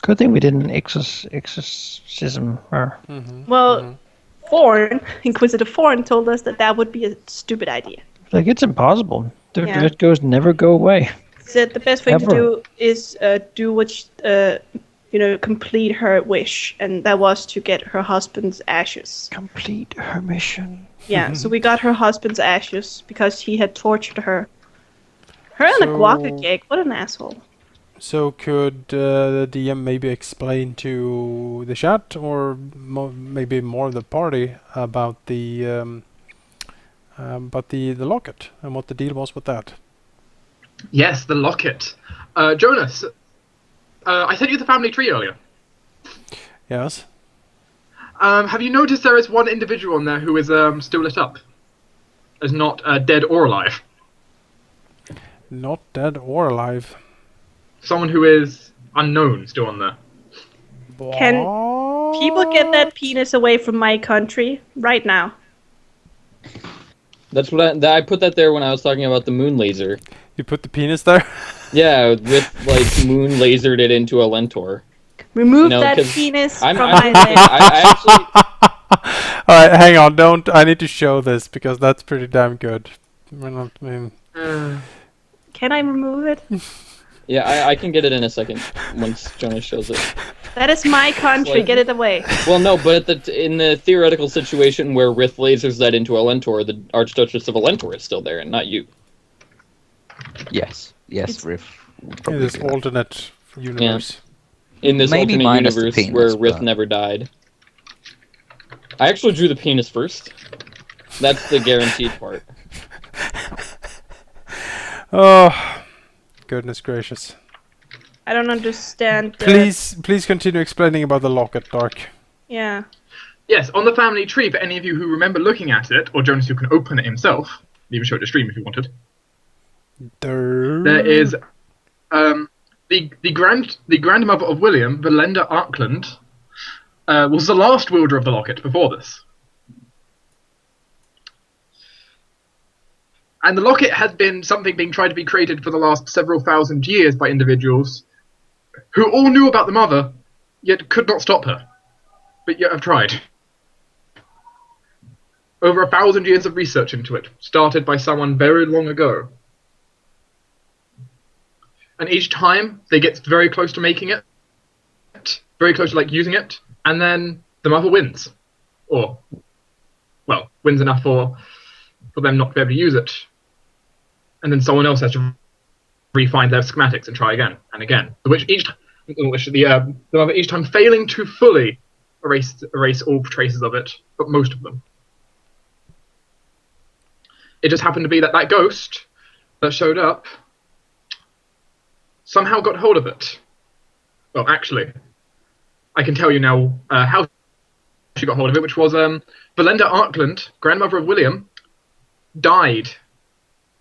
[SPEAKER 2] Good thing we didn't exorcism her.
[SPEAKER 1] Well, Thorn, Inquisitor Thorn, told us that would be a stupid idea.
[SPEAKER 2] Like, it's impossible. The
[SPEAKER 1] Yeah.
[SPEAKER 2] red ghosts never go away.
[SPEAKER 1] Said the best thing to
[SPEAKER 2] Ever.
[SPEAKER 1] do is do what complete her wish, and that was to get her husband's ashes.
[SPEAKER 2] Complete her mission.
[SPEAKER 1] Yeah, so we got her husband's ashes because he had tortured her. Her and a
[SPEAKER 3] So-
[SPEAKER 1] guacagig. What an asshole.
[SPEAKER 3] So could the DM maybe explain to the chat or maybe more the party about the locket and what the deal was with that?
[SPEAKER 4] Yes, the locket. Jonas, I sent you the family tree earlier.
[SPEAKER 3] Yes.
[SPEAKER 4] Have you noticed there is one individual on there who is still lit up? As not dead or alive.
[SPEAKER 3] Not dead or alive.
[SPEAKER 4] Someone who is unknown still on there.
[SPEAKER 1] Can people get that penis away from my country right now?
[SPEAKER 6] That's what I put that there when I was talking about the moon laser.
[SPEAKER 3] You put the penis there?
[SPEAKER 6] Yeah, with like moon lasered it into a Lentor.
[SPEAKER 1] Remove
[SPEAKER 6] No,
[SPEAKER 1] that
[SPEAKER 6] 'cause
[SPEAKER 1] penis
[SPEAKER 6] I'm
[SPEAKER 1] from my
[SPEAKER 6] thinking-
[SPEAKER 1] land.
[SPEAKER 6] I actually
[SPEAKER 3] Alright, hang on, don't. I need to show this because that's pretty damn good.
[SPEAKER 1] Can I remove it?
[SPEAKER 6] I can get it in a second once Jonas shows it.
[SPEAKER 1] That is my country.
[SPEAKER 6] Like-
[SPEAKER 1] Get it away.
[SPEAKER 6] Well, no, but in the theoretical situation where Rith lasers that into Alentor, the Archduchess of Alentor is still there, and not you.
[SPEAKER 5] Yes, Riff. would
[SPEAKER 3] In
[SPEAKER 5] probably
[SPEAKER 3] this
[SPEAKER 5] do that.
[SPEAKER 3] alternate universe.
[SPEAKER 6] In this
[SPEAKER 5] Maybe
[SPEAKER 6] alternate
[SPEAKER 5] minus the
[SPEAKER 6] universe
[SPEAKER 5] penis,
[SPEAKER 6] where Rith
[SPEAKER 5] but-
[SPEAKER 6] never died. I actually drew the penis first. That's the guaranteed part.
[SPEAKER 3] Oh, goodness gracious.
[SPEAKER 1] I don't understand.
[SPEAKER 3] Please continue explaining about the locket, Dark.
[SPEAKER 1] Yeah.
[SPEAKER 4] Yes, on the family tree, for any of you who remember looking at it, or Jonas who can open it himself, even show it to stream if you wanted, there is the grandmother of William, Valenda Arkland, was the last wielder of the locket before this. And the locket has been something being tried to be created for the last several thousand years by individuals who all knew about the mother, yet could not stop her, but yet have tried. Over 1,000 years of research into it, started by someone very long ago. And each time, they get very close to making it, very close to like using it, and then the mother wins. Or, well, wins enough for them not to be able to use it. And then someone else has to refine their schematics and try again and again. The mother each time failing to fully erase all traces of it, but most of them. It just happened to be that that ghost that showed up somehow got hold of it. Well, actually, I can tell you now how she got hold of it, which was Valenda Arkland, grandmother of William, died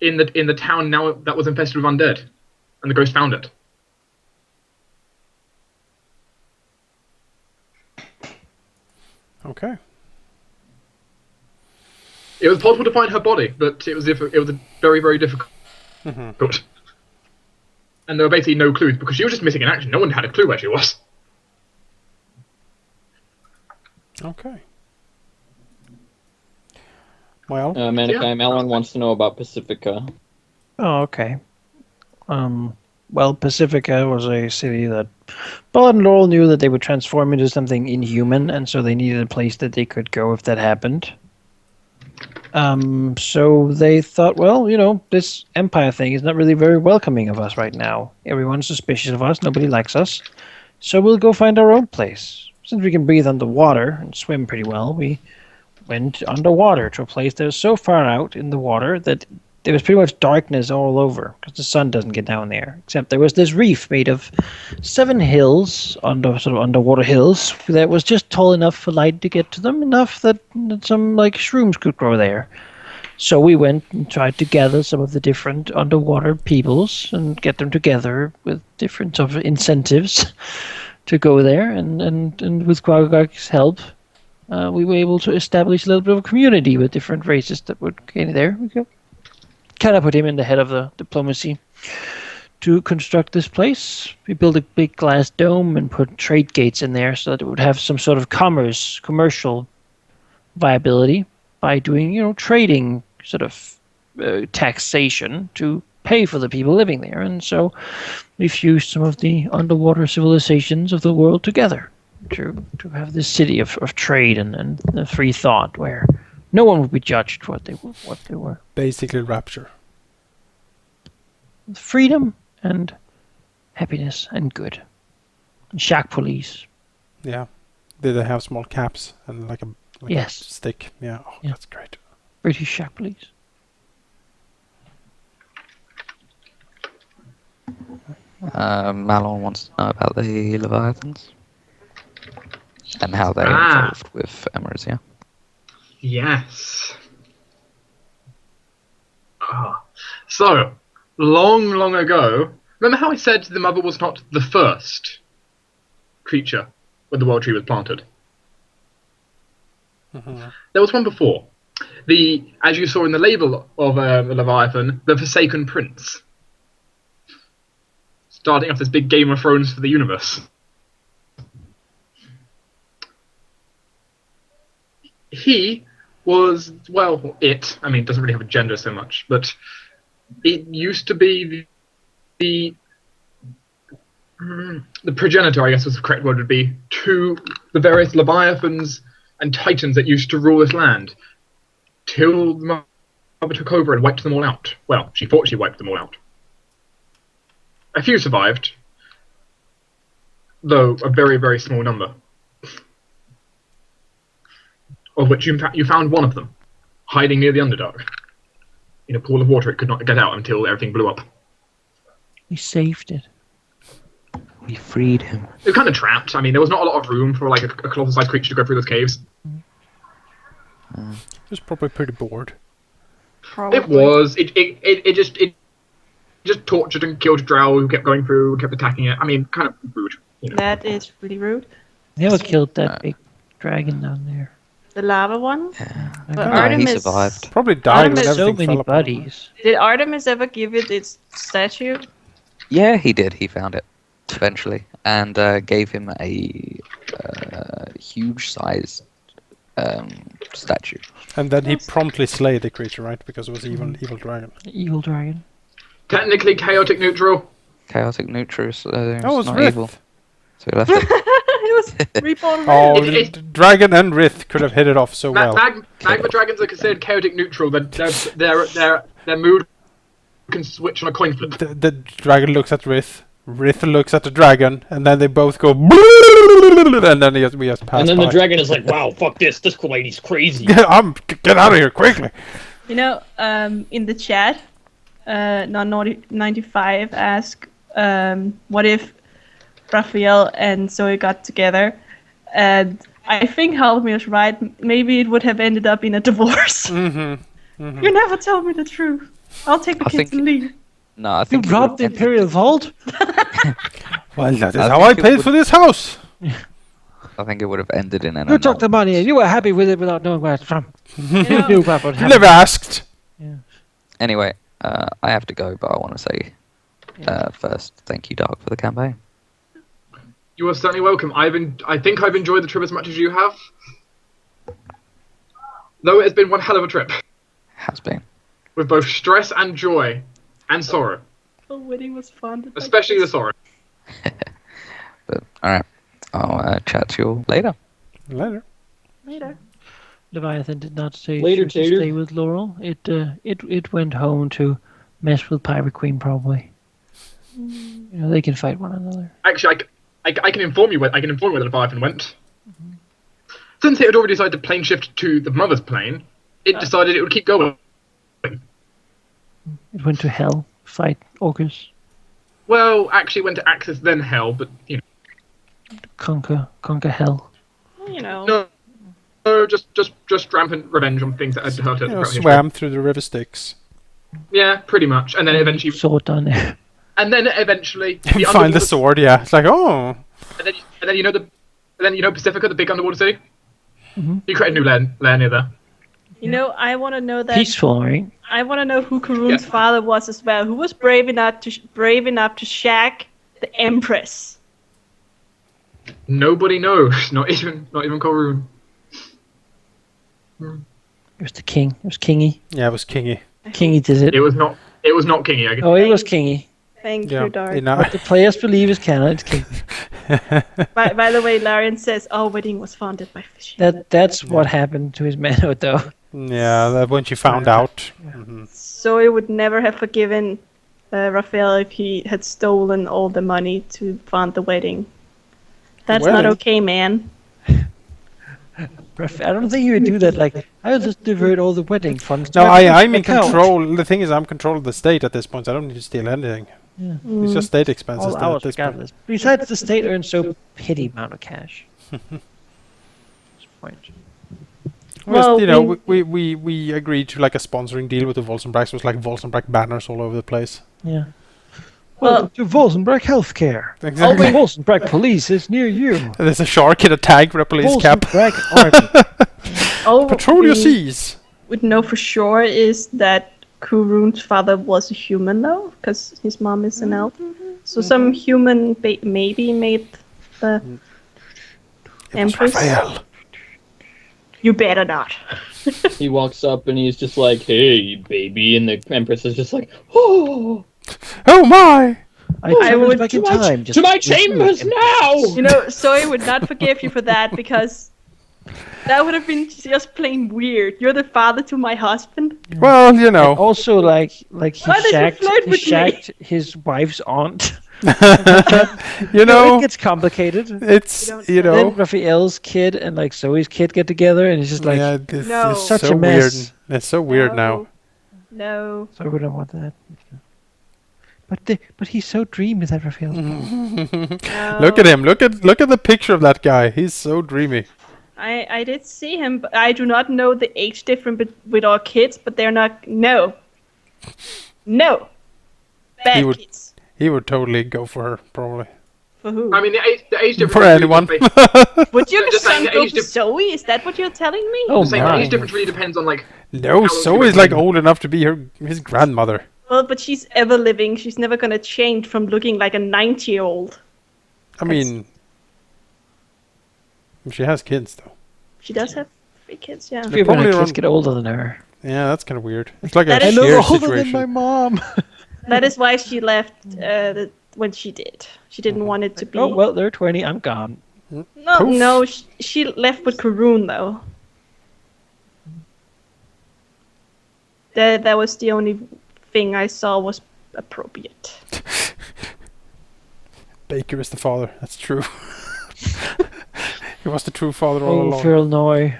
[SPEAKER 4] in the town now that was infested with undead, and the ghost found it.
[SPEAKER 3] Okay.
[SPEAKER 4] It was possible to find her body, but it was very, very difficult. And there were basically no clues because she was just missing in action. No one had a clue where she was.
[SPEAKER 3] Okay. Well,
[SPEAKER 6] Manakai Malon wants to know about Pacifica.
[SPEAKER 2] Oh, okay. Well, Pacifica was a city that Bud and Laurel knew that they would transform into something inhuman, and so they needed a place that they could go if that happened. So they thought, well, this Empire thing is not really very welcoming of us right now. Everyone's suspicious of us. Nobody likes us. So we'll go find our own place. Since we can breathe underwater and swim pretty well, we went underwater to a place that was so far out in the water that there was pretty much darkness all over because the sun doesn't get down there. Except there was this reef made of 7 hills, underwater hills, that was just tall enough for light to get to them, enough that some shrooms could grow there. So we went and tried to gather some of the different underwater peoples and get them together with different sort of incentives to go there, and with Quagag's help, we were able to establish a little bit of a community with different races that would get there. We kind of put him in the head of the diplomacy to construct this place. We built a big glass dome and put trade gates in there so that it would have some sort of commercial viability by doing, trading sort of taxation to pay for the people living there. And so we fused some of the underwater civilizations of the world together to have this city of trade and free thought where No one would be judged what they were.
[SPEAKER 3] Basically, rapture.
[SPEAKER 2] Freedom and happiness and good. And shack police.
[SPEAKER 3] Yeah. Did they have small caps and like a
[SPEAKER 2] Yes.
[SPEAKER 3] stick? Yeah. Oh,
[SPEAKER 2] Yeah.
[SPEAKER 3] that's great.
[SPEAKER 2] British shack police.
[SPEAKER 5] Malon wants to know about the Leviathans and how they
[SPEAKER 4] Ah.
[SPEAKER 5] involved with Emerizia.
[SPEAKER 4] Yes. So, long ago, remember how I said the mother was not the first creature when the world tree was planted?
[SPEAKER 3] Mhm.
[SPEAKER 4] There was one before. As you saw in the label of the Leviathan, the Forsaken Prince. Starting off this big Game of Thrones for the universe. He was, well, it doesn't really have a gender so much, but it used to be the progenitor, I guess was the correct word would be, to the various Leviathans and Titans that used to rule this land, till the mother took over and wiped them all out. Well, she thought she wiped them all out. A few survived, though a very, very small number. Of which you found one of them, hiding near the Underdark. In a pool of water it could not get out until everything blew up.
[SPEAKER 2] We saved it.
[SPEAKER 5] We freed him.
[SPEAKER 4] It was kind of trapped. I mean, there was not a lot of room for like a colossal-sized creature to go through those caves.
[SPEAKER 3] He was probably pretty bored.
[SPEAKER 1] Probably.
[SPEAKER 4] It was. It just tortured and killed Drow who kept going through, who kept attacking it. I mean, kind of rude. You know.
[SPEAKER 1] That is really rude.
[SPEAKER 2] Never killed that big dragon down there.
[SPEAKER 1] The lava one? But
[SPEAKER 2] I
[SPEAKER 5] he
[SPEAKER 1] Artemis
[SPEAKER 5] survived.
[SPEAKER 3] Probably died when
[SPEAKER 1] Artemis-
[SPEAKER 3] everything
[SPEAKER 2] so many
[SPEAKER 3] fell apart.
[SPEAKER 2] buddies.
[SPEAKER 1] Did Artemis ever give it its statue?
[SPEAKER 5] Yeah, he did. He found it eventually and gave him a huge-sized statue.
[SPEAKER 3] And then he promptly slayed the creature, right? Because it was evil dragon.
[SPEAKER 2] Evil dragon.
[SPEAKER 4] Technically chaotic neutral.
[SPEAKER 5] Chaotic neutral, so it's
[SPEAKER 3] That was
[SPEAKER 5] not
[SPEAKER 3] Rith.
[SPEAKER 5] evil. So he left it.
[SPEAKER 1] It was reborn.
[SPEAKER 3] Oh,
[SPEAKER 4] It-
[SPEAKER 3] the dragon and Rith could have hit it off so well.
[SPEAKER 4] Magma dragons are considered chaotic neutral. Their mood can switch on a coin flip.
[SPEAKER 3] The dragon looks at Rith. Rith looks at the dragon, and then they both go, and then we just pass
[SPEAKER 6] And then
[SPEAKER 3] by.
[SPEAKER 6] the dragon is like, "Wow, fuck this! This lady's crazy."
[SPEAKER 3] Get out of here quickly!
[SPEAKER 1] You know, in the chat, Non95 asked, what if Raphael and Zoe got together? And I think Haldamir's right. Maybe it would have ended up in a divorce.
[SPEAKER 3] Mm-hmm.
[SPEAKER 1] You never tell me the truth. I'll take the
[SPEAKER 5] I
[SPEAKER 1] kids
[SPEAKER 5] think-
[SPEAKER 1] and leave.
[SPEAKER 5] No, I
[SPEAKER 2] You
[SPEAKER 5] think it
[SPEAKER 2] robbed
[SPEAKER 5] would
[SPEAKER 2] the
[SPEAKER 5] have ended-
[SPEAKER 2] Imperial Vault?
[SPEAKER 3] Well, that is
[SPEAKER 5] I
[SPEAKER 3] how I
[SPEAKER 5] think it
[SPEAKER 3] paid
[SPEAKER 5] would-
[SPEAKER 3] for this house.
[SPEAKER 5] I think it would have ended in an
[SPEAKER 2] You took the
[SPEAKER 5] annulment.
[SPEAKER 2] money and you were happy with it without knowing where it's from.
[SPEAKER 1] You
[SPEAKER 2] You
[SPEAKER 1] know,
[SPEAKER 2] knew what would
[SPEAKER 3] You
[SPEAKER 2] happen.
[SPEAKER 3] never asked.
[SPEAKER 5] Anyway, I have to go, but I want to say first, thank you, Dark, for the campaign.
[SPEAKER 4] You are certainly welcome. I think I've enjoyed the trip as much as you have. Though it has been one hell of a trip.
[SPEAKER 5] Has been.
[SPEAKER 4] With both stress and joy. And sorrow.
[SPEAKER 1] the wedding was fun.
[SPEAKER 4] Especially the sorrow.
[SPEAKER 5] But alright, I'll chat to you all later.
[SPEAKER 3] Later.
[SPEAKER 1] Later.
[SPEAKER 2] Leviathan did not stay,
[SPEAKER 6] Later,
[SPEAKER 2] choose to
[SPEAKER 6] Tater.
[SPEAKER 2] stay with Laurel. It went home to mess with Pirate Queen probably. You know, they can fight one another.
[SPEAKER 4] Actually, I can inform you where the Leviathan went. Since it had already decided to plane shift to the mother's plane, it decided it would keep going.
[SPEAKER 2] It went to hell, fight Orcus,
[SPEAKER 4] Well, actually went to Axis then Hell, but you
[SPEAKER 2] conquer hell.
[SPEAKER 1] You know.
[SPEAKER 4] know. No, just rampant revenge on things that had hurt us.
[SPEAKER 3] You know,
[SPEAKER 4] throughout history.
[SPEAKER 3] swam through the river Styx.
[SPEAKER 4] Yeah, pretty much. And then eventually
[SPEAKER 2] Sword down there.
[SPEAKER 4] the
[SPEAKER 3] And find the
[SPEAKER 4] underwater-
[SPEAKER 3] sword, yeah. It's like, oh.
[SPEAKER 4] And then you know Pacifica, the big underwater city?
[SPEAKER 2] Mhm.
[SPEAKER 4] You created a new lair near there.
[SPEAKER 1] You know, I want to know that.
[SPEAKER 2] Peaceful, right?
[SPEAKER 1] I want to know who Karun's
[SPEAKER 4] Yeah.
[SPEAKER 1] father was as well. Who was brave enough to shack the Empress?
[SPEAKER 4] Nobody knows. Not even Korun.
[SPEAKER 2] It was the king. It was Kingy.
[SPEAKER 3] Yeah, it was Kingy.
[SPEAKER 2] Kingy did it.
[SPEAKER 4] It was not Kingy. I guess.
[SPEAKER 2] Oh, it was Kingy.
[SPEAKER 1] Thank
[SPEAKER 3] Yeah.
[SPEAKER 1] you, Dark.
[SPEAKER 2] What the players believe is canon. It's Kingy.
[SPEAKER 1] By the way, Larian says, "Oh, wedding was founded by fishing."
[SPEAKER 2] That's what happened to his manhood, though.
[SPEAKER 3] Yeah, that when she found out. Mhm.
[SPEAKER 1] Zoe would never have forgiven Raphael if he had stolen all the money to fund the wedding. That's not
[SPEAKER 3] wedding?
[SPEAKER 1] okay, man.
[SPEAKER 2] I don't think you would do that. Like, I'll just divert all the wedding funds. To
[SPEAKER 3] No,
[SPEAKER 2] my
[SPEAKER 3] I'm in
[SPEAKER 2] account.
[SPEAKER 3] control. The thing is, I'm in control of the state at this point. So I don't need to steal anything.
[SPEAKER 2] Yeah.
[SPEAKER 3] It's just state expenses
[SPEAKER 2] All
[SPEAKER 3] at
[SPEAKER 2] ours,
[SPEAKER 3] this point.
[SPEAKER 2] regardless. Besides, the state earns so petty amount of cash. What's the point?
[SPEAKER 3] Well,
[SPEAKER 1] Well,
[SPEAKER 3] we agreed to like a sponsoring deal with the Volsenbracks. It was like Volsenbrack banners all over the place.
[SPEAKER 2] Yeah.
[SPEAKER 1] Well-
[SPEAKER 2] Welcome to Volsenbrack Healthcare.
[SPEAKER 3] Exactly.
[SPEAKER 2] Volsenbrack Police is near you.
[SPEAKER 3] There's a shark in a tank with a police cap.
[SPEAKER 2] Volsenbrack Army.
[SPEAKER 1] All
[SPEAKER 3] Patrol your
[SPEAKER 1] we
[SPEAKER 3] seas.
[SPEAKER 1] would know for sure is that Kurun's father was a human, though, because his mom is an elf. So some human maybe made the Empress.
[SPEAKER 3] Raphael.
[SPEAKER 1] You better not.
[SPEAKER 6] He walks up and he's just like, "Hey, baby," and the Empress is just like, "Oh,
[SPEAKER 3] Oh my!
[SPEAKER 2] I
[SPEAKER 1] would
[SPEAKER 2] would back in time.
[SPEAKER 6] to my chambers now!"
[SPEAKER 1] You know, Zoe would not forgive you for that because that would have been just plain weird. You're the father to my husband.
[SPEAKER 3] Well, you know.
[SPEAKER 2] Also, like he
[SPEAKER 1] Why did you flirt with me?
[SPEAKER 2] shagged his wife's aunt.
[SPEAKER 3] You know,
[SPEAKER 2] it gets complicated.
[SPEAKER 3] it's
[SPEAKER 1] don't
[SPEAKER 3] you
[SPEAKER 1] say.
[SPEAKER 3] know.
[SPEAKER 2] Then Raphael's kid and like Zoe's kid get together, and it's just like,
[SPEAKER 3] Yeah, this
[SPEAKER 1] No.
[SPEAKER 3] is
[SPEAKER 2] Such
[SPEAKER 3] so
[SPEAKER 2] a
[SPEAKER 3] weird.
[SPEAKER 2] mess.
[SPEAKER 3] It's so weird now.
[SPEAKER 1] No.
[SPEAKER 2] so we don't want that. But he's so dreamy, that Raphael.
[SPEAKER 1] No.
[SPEAKER 3] Look at him. Look at the picture of that guy. He's so dreamy.
[SPEAKER 1] I did see him, but I do not know the age difference with our kids, but they're not. No. Bad
[SPEAKER 3] would-
[SPEAKER 1] kids.
[SPEAKER 3] He would totally go for her, probably.
[SPEAKER 1] For who?
[SPEAKER 4] I mean, the age difference.
[SPEAKER 3] For
[SPEAKER 4] really
[SPEAKER 3] anyone.
[SPEAKER 4] depends-
[SPEAKER 1] Would your
[SPEAKER 4] just saying
[SPEAKER 1] son
[SPEAKER 4] the
[SPEAKER 1] go
[SPEAKER 4] age
[SPEAKER 1] for
[SPEAKER 4] dif-
[SPEAKER 1] Zoe? Is that what you're telling me?
[SPEAKER 2] Oh
[SPEAKER 4] just saying, the
[SPEAKER 2] my!
[SPEAKER 4] age difference really depends on like.
[SPEAKER 3] No,
[SPEAKER 4] How
[SPEAKER 3] so
[SPEAKER 4] old
[SPEAKER 3] is
[SPEAKER 4] she
[SPEAKER 3] like
[SPEAKER 4] was.
[SPEAKER 3] old enough to be his grandmother.
[SPEAKER 1] Well, but she's ever living. She's never gonna change from looking like a 90-year-old.
[SPEAKER 3] I mean, she has kids though.
[SPEAKER 1] She does have 3 kids, yeah.
[SPEAKER 2] Even
[SPEAKER 3] probably
[SPEAKER 2] her kids
[SPEAKER 3] around-
[SPEAKER 2] get older than her.
[SPEAKER 3] Yeah, that's kind of weird. It's like
[SPEAKER 1] That
[SPEAKER 3] a
[SPEAKER 1] is-
[SPEAKER 3] shared
[SPEAKER 2] older
[SPEAKER 3] situation.
[SPEAKER 2] than my mom.
[SPEAKER 1] That is why she left when she did. She didn't want it to be.
[SPEAKER 2] Oh well, they're 20. I'm gone.
[SPEAKER 1] No, she left with Karun though. That was the only thing I saw was appropriate.
[SPEAKER 3] Baker is the father. That's true. He was the true father all
[SPEAKER 2] Oh,
[SPEAKER 3] along.
[SPEAKER 2] Phil Noy.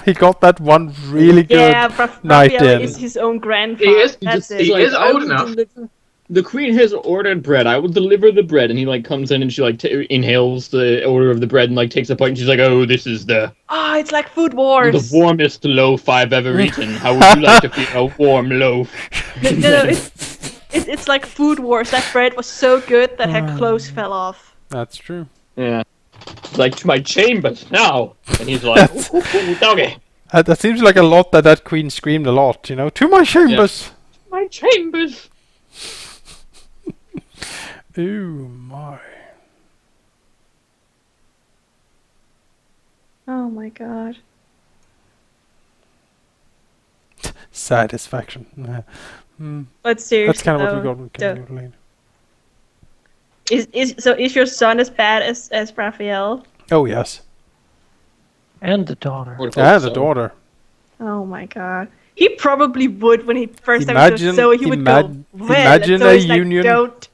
[SPEAKER 3] He got that one really good.
[SPEAKER 1] Yeah,
[SPEAKER 3] night
[SPEAKER 1] Raphael
[SPEAKER 3] in.
[SPEAKER 1] is his own grandfather.
[SPEAKER 4] He is.
[SPEAKER 1] That's
[SPEAKER 6] He's
[SPEAKER 1] it.
[SPEAKER 4] He is
[SPEAKER 6] "I
[SPEAKER 4] old
[SPEAKER 6] will
[SPEAKER 4] enough."
[SPEAKER 6] The queen has ordered bread. I will deliver the bread. And he like comes in and she like inhales the order of the bread and like takes a bite and she's like, "Oh, this is the
[SPEAKER 1] Oh, it's like Food Wars.
[SPEAKER 6] warmest loaf I've ever eaten. How would you like to feel a warm loaf?"
[SPEAKER 1] No, it's like Food Wars. That bread was so good that her clothes fell off.
[SPEAKER 3] That's true.
[SPEAKER 6] Yeah. Like, "To my chambers now." And he's like, "Ooh, doggy.
[SPEAKER 3] That seems like a lot that queen screamed a lot. You know, to my chambers.
[SPEAKER 6] My chambers."
[SPEAKER 3] Ooh my.
[SPEAKER 1] Oh my god.
[SPEAKER 3] Satisfaction. Yeah.
[SPEAKER 1] But seriously,
[SPEAKER 3] That's kind of what
[SPEAKER 1] though,
[SPEAKER 3] we got with
[SPEAKER 1] the-
[SPEAKER 3] King Lane.
[SPEAKER 1] is your son as bad as Raphael?
[SPEAKER 3] Oh yes.
[SPEAKER 2] And the daughter.
[SPEAKER 6] Would hope
[SPEAKER 3] Yeah, the
[SPEAKER 6] so.
[SPEAKER 3] daughter.
[SPEAKER 1] Oh my god. He probably would when he first time
[SPEAKER 3] Imagine-
[SPEAKER 1] so he would go, well,
[SPEAKER 3] imagine
[SPEAKER 1] so
[SPEAKER 3] a
[SPEAKER 1] he's like,
[SPEAKER 3] union-
[SPEAKER 1] Don't.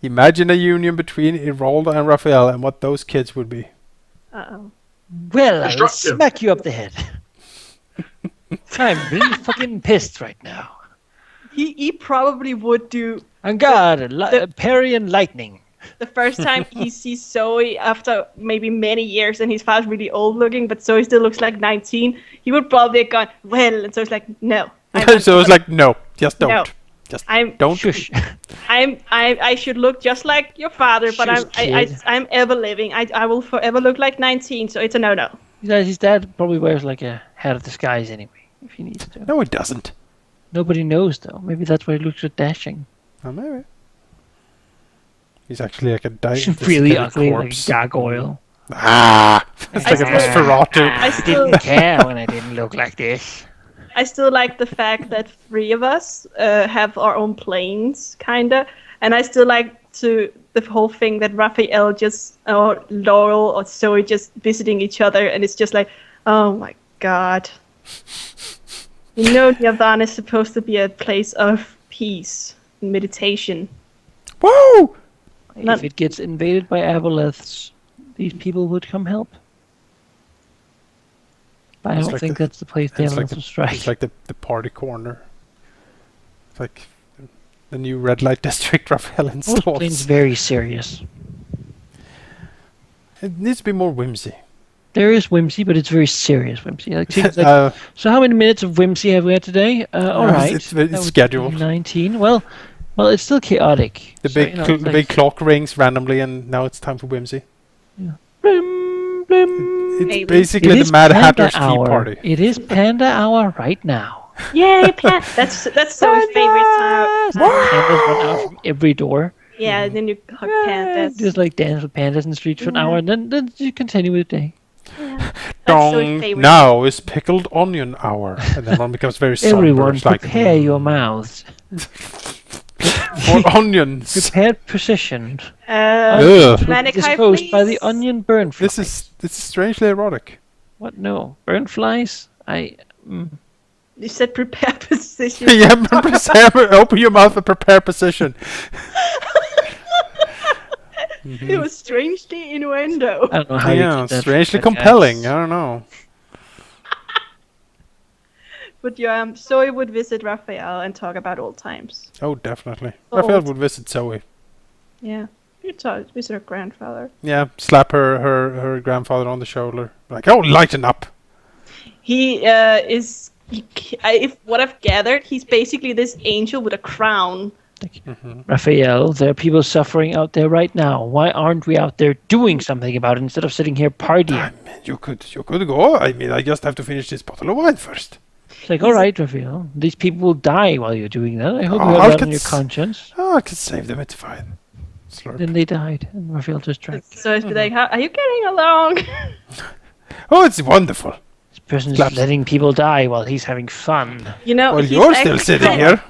[SPEAKER 3] Imagine a union between Iralda and Raphael and what those kids would be.
[SPEAKER 1] Uh-oh.
[SPEAKER 2] Well, I'll
[SPEAKER 4] Destructive.
[SPEAKER 2] smack you up the head. I'm really fucking pissed right now.
[SPEAKER 1] He probably would do
[SPEAKER 2] And God, parry and lightning.
[SPEAKER 1] the first time he sees Zoe after maybe many years and his father's really old looking, but Zoe still looks like 19. He would probably have gone, well, and so it's like, no.
[SPEAKER 3] So it's like, no, just don't.
[SPEAKER 1] No.
[SPEAKER 3] Just
[SPEAKER 1] I'm
[SPEAKER 3] don't.
[SPEAKER 2] Shush.
[SPEAKER 1] I should look just like your father, but
[SPEAKER 2] Shush, kid.
[SPEAKER 1] I'm ever living. I will forever look like 19, so it's a no-no.
[SPEAKER 2] His dad probably wears like a hat of disguise anyway, if he needs to.
[SPEAKER 3] No, it doesn't.
[SPEAKER 2] Nobody knows though. Maybe that's why he looks so dashing.
[SPEAKER 3] Oh, maybe. He's actually like a
[SPEAKER 2] Really ugly, like
[SPEAKER 3] corpse.
[SPEAKER 2] a gargoyle.
[SPEAKER 3] Ah! It's like a
[SPEAKER 1] still-
[SPEAKER 3] Nosferatu.
[SPEAKER 1] I still
[SPEAKER 2] Didn't care when I didn't look like this.
[SPEAKER 1] I still like the fact that 3 of us have our own planes, kinda, and I still like the whole thing that Raphael just or Laurel or Zoe just visiting each other, and it's just like, oh my god, You know, Nirvana is supposed to be a place of peace and meditation.
[SPEAKER 3] Whoa!
[SPEAKER 1] Not-
[SPEAKER 2] If it gets invaded by aboleths, these people would come help. But I
[SPEAKER 3] It's
[SPEAKER 2] don't
[SPEAKER 3] like
[SPEAKER 2] think
[SPEAKER 3] the-
[SPEAKER 2] that's the place the
[SPEAKER 3] It's like
[SPEAKER 2] aboleths will strike.
[SPEAKER 3] it's like the party corner. It's like the new red light district Raphael
[SPEAKER 2] Most plane's
[SPEAKER 3] installs.
[SPEAKER 2] very serious.
[SPEAKER 3] It needs to be more whimsy.
[SPEAKER 2] There is whimsy, but it's very serious whimsy. Like, things like, so how many minutes of whimsy have we had today? All right.
[SPEAKER 3] It's
[SPEAKER 2] that would
[SPEAKER 3] scheduled.
[SPEAKER 2] be 19. Well, it's still chaotic.
[SPEAKER 3] The
[SPEAKER 2] So,
[SPEAKER 3] big
[SPEAKER 2] you know,
[SPEAKER 3] the
[SPEAKER 2] it's like,
[SPEAKER 3] big clock rings randomly, and now it's time for whimsy.
[SPEAKER 2] blim, blim.
[SPEAKER 3] It's
[SPEAKER 1] Maybe.
[SPEAKER 3] basically
[SPEAKER 2] It
[SPEAKER 3] the
[SPEAKER 2] is
[SPEAKER 3] Mad
[SPEAKER 2] Panda
[SPEAKER 3] Hatter's tea
[SPEAKER 2] hour.
[SPEAKER 3] party.
[SPEAKER 2] It is Panda hour right now.
[SPEAKER 1] Yay, Pat! That's Zoe's favorite time.
[SPEAKER 2] Pandas run out from every door.
[SPEAKER 1] Yeah, and then you hug pandas.
[SPEAKER 2] Just like dance with pandas in the streets for an hour, and then you continue with the day.
[SPEAKER 1] Yeah. That's Zoe's
[SPEAKER 3] Dong,
[SPEAKER 1] favorite.
[SPEAKER 3] now is pickled onion hour, and then one becomes very somber.
[SPEAKER 2] Everyone,
[SPEAKER 3] It's like
[SPEAKER 2] prepare your mouths.
[SPEAKER 3] for onions.
[SPEAKER 2] Prepared precision.
[SPEAKER 3] Ugh.
[SPEAKER 1] Manic Hive,
[SPEAKER 2] Disposed by the
[SPEAKER 1] please.
[SPEAKER 2] onion burn flies.
[SPEAKER 3] This is strangely erotic.
[SPEAKER 2] What? No. Burn flies?
[SPEAKER 1] You said prepare position.
[SPEAKER 3] Yeah, remember Sam, open your mouth and prepare position.
[SPEAKER 1] It was strangely innuendo.
[SPEAKER 2] I don't know how you
[SPEAKER 3] Yeah,
[SPEAKER 2] did that.
[SPEAKER 3] strangely
[SPEAKER 2] but
[SPEAKER 3] compelling. I don't know.
[SPEAKER 1] But yeah, Zoe would visit Raphael and talk about old times.
[SPEAKER 3] Oh, definitely.
[SPEAKER 1] Oh.
[SPEAKER 3] Raphael would visit Zoe.
[SPEAKER 1] Yeah. You talk visit her grandfather.
[SPEAKER 3] Yeah, slap her grandfather on the shoulder. Like, oh, lighten up.
[SPEAKER 1] He is. If what I've gathered, he's basically this angel with a crown.
[SPEAKER 2] Raphael, there are people suffering out there right now. Why aren't we out there doing something about it instead of sitting here partying?
[SPEAKER 3] I mean, you could go. I mean, I just have to finish this bottle of wine first.
[SPEAKER 2] It's like, all right, Raphael, these people will die while you're doing that. I hope
[SPEAKER 3] Oh,
[SPEAKER 2] you
[SPEAKER 3] I
[SPEAKER 2] have that on
[SPEAKER 3] could
[SPEAKER 2] your
[SPEAKER 3] s-
[SPEAKER 2] conscience.
[SPEAKER 3] Oh, I could save them. It's fine. Slurp.
[SPEAKER 2] Then they died, and Raphael just drank.
[SPEAKER 1] So it's like, how are you getting along?
[SPEAKER 3] Oh, it's wonderful.
[SPEAKER 2] This person is
[SPEAKER 3] Claps.
[SPEAKER 2] letting people die while he's having fun.
[SPEAKER 1] You know,
[SPEAKER 3] Well,
[SPEAKER 1] he's
[SPEAKER 3] you're still
[SPEAKER 1] actually-
[SPEAKER 3] sitting here.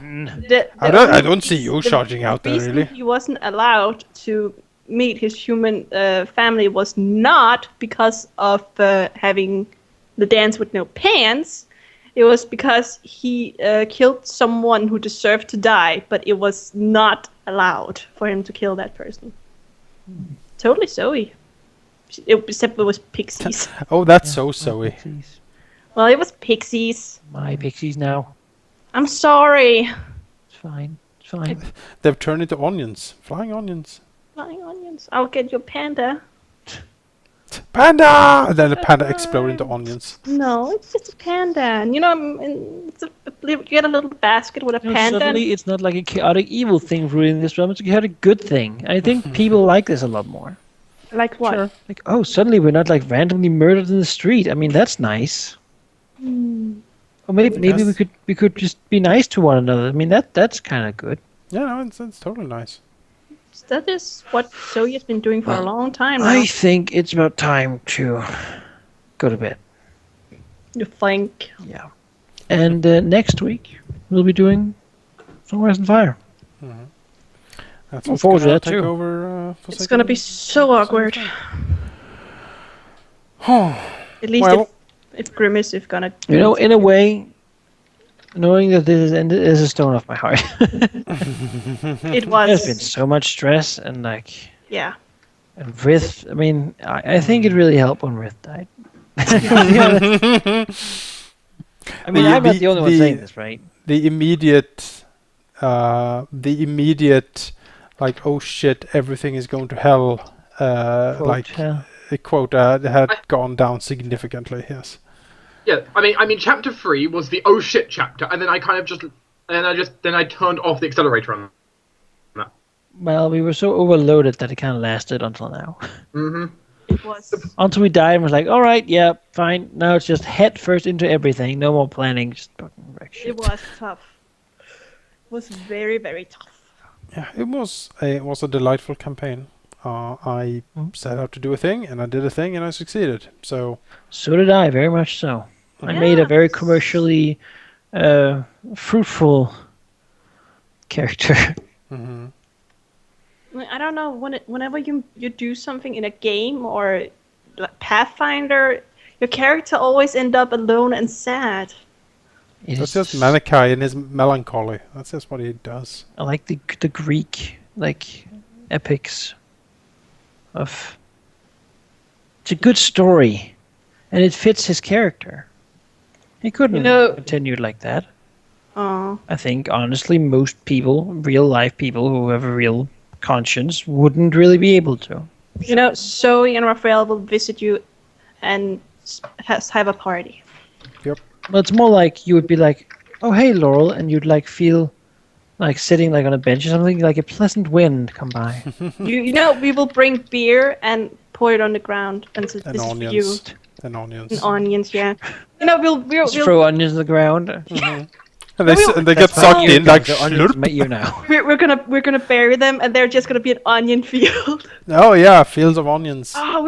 [SPEAKER 1] The
[SPEAKER 3] I
[SPEAKER 1] only
[SPEAKER 3] don't see you
[SPEAKER 1] the
[SPEAKER 3] charging out there,
[SPEAKER 1] reason
[SPEAKER 3] really.
[SPEAKER 1] he wasn't allowed to meet his human family was not because of having the dance with no pants. It was because he killed someone who deserved to die, but it was not allowed for him to kill that person. Totally Zoe. Except it was pixies.
[SPEAKER 3] Oh, that's so Zoe.
[SPEAKER 2] Pixies.
[SPEAKER 1] Well, it was pixies.
[SPEAKER 2] My pixies now.
[SPEAKER 1] I'm sorry.
[SPEAKER 2] It's fine. It's fine.
[SPEAKER 3] They've turned into onions. Flying onions.
[SPEAKER 1] Flying onions. I'll get your panda.
[SPEAKER 3] Panda! And then the panda exploded into onions.
[SPEAKER 1] No, it's just a panda. And you know, you get a little basket with a
[SPEAKER 2] You know,
[SPEAKER 1] panda.
[SPEAKER 2] suddenly, it's not like a chaotic evil thing ruling this realm. It's a chaotic good thing. I think people like this a lot more.
[SPEAKER 1] Like what?
[SPEAKER 3] Sure.
[SPEAKER 2] Like, oh, suddenly we're not like randomly murdered in the street. I mean, that's nice. Or maybe
[SPEAKER 3] Yes.
[SPEAKER 2] we could just be nice to one another. I mean, that's kind of good.
[SPEAKER 3] Yeah, no, it's totally nice.
[SPEAKER 1] That is what Zoe has been doing for a long time now.
[SPEAKER 2] I think it's about time to go to bed.
[SPEAKER 1] You think?
[SPEAKER 2] Yeah. And next week we'll be doing Sunrise and Fire.
[SPEAKER 3] That's
[SPEAKER 2] Look
[SPEAKER 3] what's
[SPEAKER 2] forward to
[SPEAKER 3] gonna
[SPEAKER 2] that,
[SPEAKER 3] take
[SPEAKER 2] too.
[SPEAKER 3] over.
[SPEAKER 1] It's gonna be so awkward.
[SPEAKER 3] Oh,
[SPEAKER 1] At least
[SPEAKER 3] Well-
[SPEAKER 1] if Grimace is gonna.
[SPEAKER 2] You know, in a way, knowing that this is ended is a stone off my heart.
[SPEAKER 1] It
[SPEAKER 2] There's been
[SPEAKER 1] was.
[SPEAKER 2] so much stress and like
[SPEAKER 1] Yeah.
[SPEAKER 2] and Rith. I mean, I think it really helped when Rith died. I mean,
[SPEAKER 3] The-
[SPEAKER 2] I'm not
[SPEAKER 3] the-
[SPEAKER 2] the only one
[SPEAKER 3] the-
[SPEAKER 2] saying this, right?
[SPEAKER 3] the immediate, like, oh shit, everything is going to hell. Like
[SPEAKER 2] yeah.
[SPEAKER 3] a quota had gone down significantly. Yes.
[SPEAKER 4] Yeah, I mean, chapter 3 was the oh shit chapter, and then I kind of just, then I turned off the accelerator on that.
[SPEAKER 2] Well, we were so overloaded that it kind of lasted until now.
[SPEAKER 4] Mm-hmm.
[SPEAKER 1] It was.
[SPEAKER 2] Until we died and was like, all right, yeah, fine. Now it's just head first into everything. No more planning. Just fucking wreck shit.
[SPEAKER 1] It was tough. It was very, very tough.
[SPEAKER 3] Yeah, it was a delightful campaign. I set out to do a thing, and I did a thing, and I succeeded. So
[SPEAKER 2] So did I, very much so. I made a very commercially fruitful character.
[SPEAKER 3] mm-hmm.
[SPEAKER 1] I don't know. Whenever you do something in a game or like Pathfinder, your character always end up alone and sad.
[SPEAKER 2] It
[SPEAKER 3] That's
[SPEAKER 2] is
[SPEAKER 3] just Malachi and his melancholy. That's just what he does.
[SPEAKER 2] I like the Greek like epics of. It's a good story, and it fits his character. He couldn't continue like that.
[SPEAKER 1] Oh,
[SPEAKER 2] I think honestly, most people, real life people who have a real conscience, wouldn't really be able to.
[SPEAKER 1] Zoe and Raphael will visit you and have a party.
[SPEAKER 2] Well, it's more like you would be like, "Oh, hey, Laurel," and you'd like feel like sitting like on a bench or something, like a pleasant wind come by.
[SPEAKER 1] We will bring beer and pour it on the ground, and so
[SPEAKER 3] And
[SPEAKER 1] this is for you.
[SPEAKER 3] onions. And onions.
[SPEAKER 1] And onions, yeah. We'll
[SPEAKER 2] Just throw onions on the ground.
[SPEAKER 3] And they get
[SPEAKER 2] That's
[SPEAKER 3] sucked
[SPEAKER 2] fine.
[SPEAKER 3] in like
[SPEAKER 2] The onions
[SPEAKER 3] slurp.
[SPEAKER 2] met you now.
[SPEAKER 1] we're gonna bury them, and they're just gonna be an onion field.
[SPEAKER 3] Oh yeah, fields of onions.
[SPEAKER 1] Oh,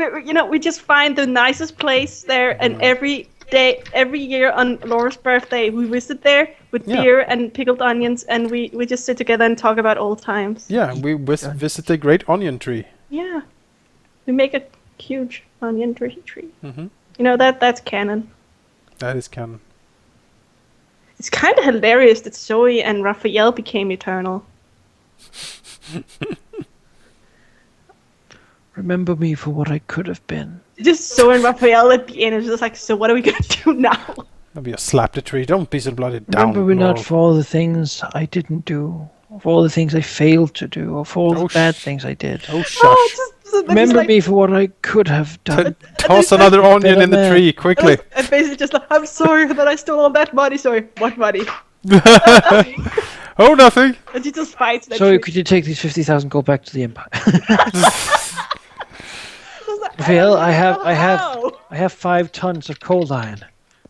[SPEAKER 1] we just find the nicest place there, and every year on Laura's birthday, we visit there with beer and pickled onions, and we just sit together and talk about old times.
[SPEAKER 3] Yeah, we visit the great onion tree.
[SPEAKER 1] Yeah, we make a huge onion tree.
[SPEAKER 3] Mhm.
[SPEAKER 1] That's canon.
[SPEAKER 3] That is canon.
[SPEAKER 1] It's kind of hilarious that Zoe and Raphael became eternal.
[SPEAKER 2] Remember me for what I could have been.
[SPEAKER 1] Just Zoe and Raphael at the end is just like, so what are we gonna do now?
[SPEAKER 3] Maybe you slap the tree. Don't be so bloody down.
[SPEAKER 2] Remember me not
[SPEAKER 3] Laurel.
[SPEAKER 2] for all the things I didn't do, or for all the things I failed to do, or for all
[SPEAKER 3] Oh,
[SPEAKER 2] the bad things I did.
[SPEAKER 3] Oh shush.
[SPEAKER 2] Remember me for what I could have done.
[SPEAKER 3] Toss another onion in the
[SPEAKER 2] man.
[SPEAKER 3] tree quickly.
[SPEAKER 1] And basically just like, I'm sorry that I stole all that money. Sorry, what money?
[SPEAKER 3] Oh, nothing.
[SPEAKER 1] And she just fights that
[SPEAKER 2] So
[SPEAKER 1] shit.
[SPEAKER 2] could you take these 50,000 gold back to the Empire?
[SPEAKER 1] Just like,
[SPEAKER 2] Raphael, I
[SPEAKER 1] "How?"
[SPEAKER 2] have 5 tons of cold iron,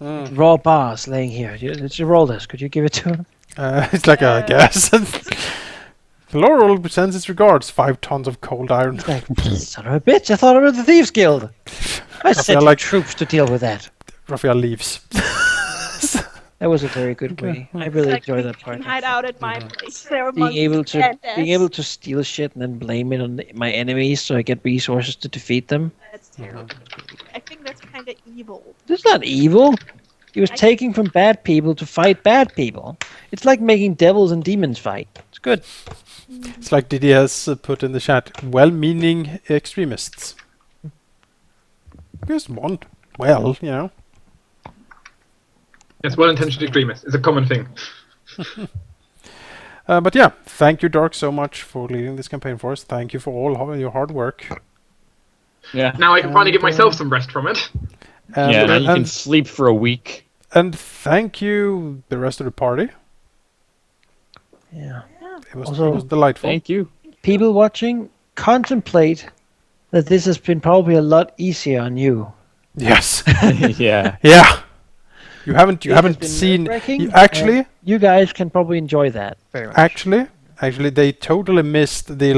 [SPEAKER 3] Mm.
[SPEAKER 2] raw bars laying here. It's a roll this. Could you give it to him?
[SPEAKER 3] It's like a gas. Laurel sends its regards. 5 tons of cold iron.
[SPEAKER 2] He's like, son of a bitch! I thought I was the Thieves Guild. I sent
[SPEAKER 3] like-
[SPEAKER 2] troops to deal with that.
[SPEAKER 3] Raphael leaves.
[SPEAKER 2] That was a very good way. I really
[SPEAKER 1] Like,
[SPEAKER 2] enjoyed
[SPEAKER 1] we
[SPEAKER 2] that part.
[SPEAKER 1] can hide out at my place. There are
[SPEAKER 2] Being
[SPEAKER 1] monkeys
[SPEAKER 2] able
[SPEAKER 1] and
[SPEAKER 2] to steal shit and then blame it on my enemies so I get resources to defeat them.
[SPEAKER 1] That's terrible. I think that's kind of evil.
[SPEAKER 2] That's not evil. He was taking from bad people to fight bad people. It's like making devils and demons fight. It's good.
[SPEAKER 3] It's like Didi has put in the chat. Well-meaning extremists. Just one. Well, you know.
[SPEAKER 4] Yes, well-intentioned extremists. It's a common thing.
[SPEAKER 3] But yeah, thank you, Dark, so much for leading this campaign for us. Thank you for all your hard work.
[SPEAKER 6] Yeah.
[SPEAKER 4] Now I can finally give myself some rest from it.
[SPEAKER 3] And,
[SPEAKER 6] Yeah, now you can
[SPEAKER 3] and,
[SPEAKER 6] sleep for a week.
[SPEAKER 3] and thank you, the rest of the party.
[SPEAKER 2] Yeah.
[SPEAKER 3] It was
[SPEAKER 2] Also,
[SPEAKER 3] delightful.
[SPEAKER 6] Thank you.
[SPEAKER 2] People watching, contemplate that this has been probably a lot easier on you.
[SPEAKER 3] Yes.
[SPEAKER 6] Yeah.
[SPEAKER 3] Yeah. You haven't
[SPEAKER 2] It has been
[SPEAKER 3] seen.
[SPEAKER 2] nerve-wracking,
[SPEAKER 3] You actually.
[SPEAKER 2] and you guys can probably enjoy that very much.
[SPEAKER 3] Actually, they totally missed the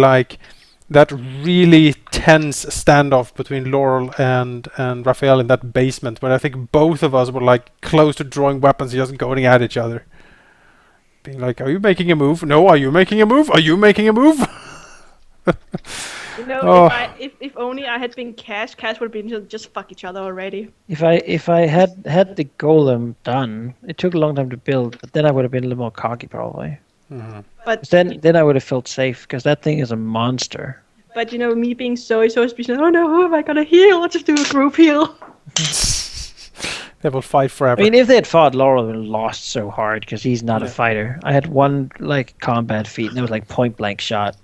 [SPEAKER 3] that really tense standoff between Laurel and Raphael in that basement, where I think both of us were like close to drawing weapons, just going at each other, being like, "Are you making a move? No. Are you making a move? Are you making a move?" Oh.
[SPEAKER 1] If only I had been Cash would have been just fuck each other already.
[SPEAKER 2] If I had the golem done, it took a long time to build, but then I would have been a little more cocky probably.
[SPEAKER 3] Mhm.
[SPEAKER 1] But
[SPEAKER 2] 'Cause then I would have felt safe because that thing is a monster.
[SPEAKER 1] But me being so species, oh no, who am I gonna heal? Let's just do a group heal.
[SPEAKER 3] They will fight forever.
[SPEAKER 2] I mean, if they had fought, Laurel would have lost so hard because he's not a fighter. I had one combat feat and it was like point blank shot.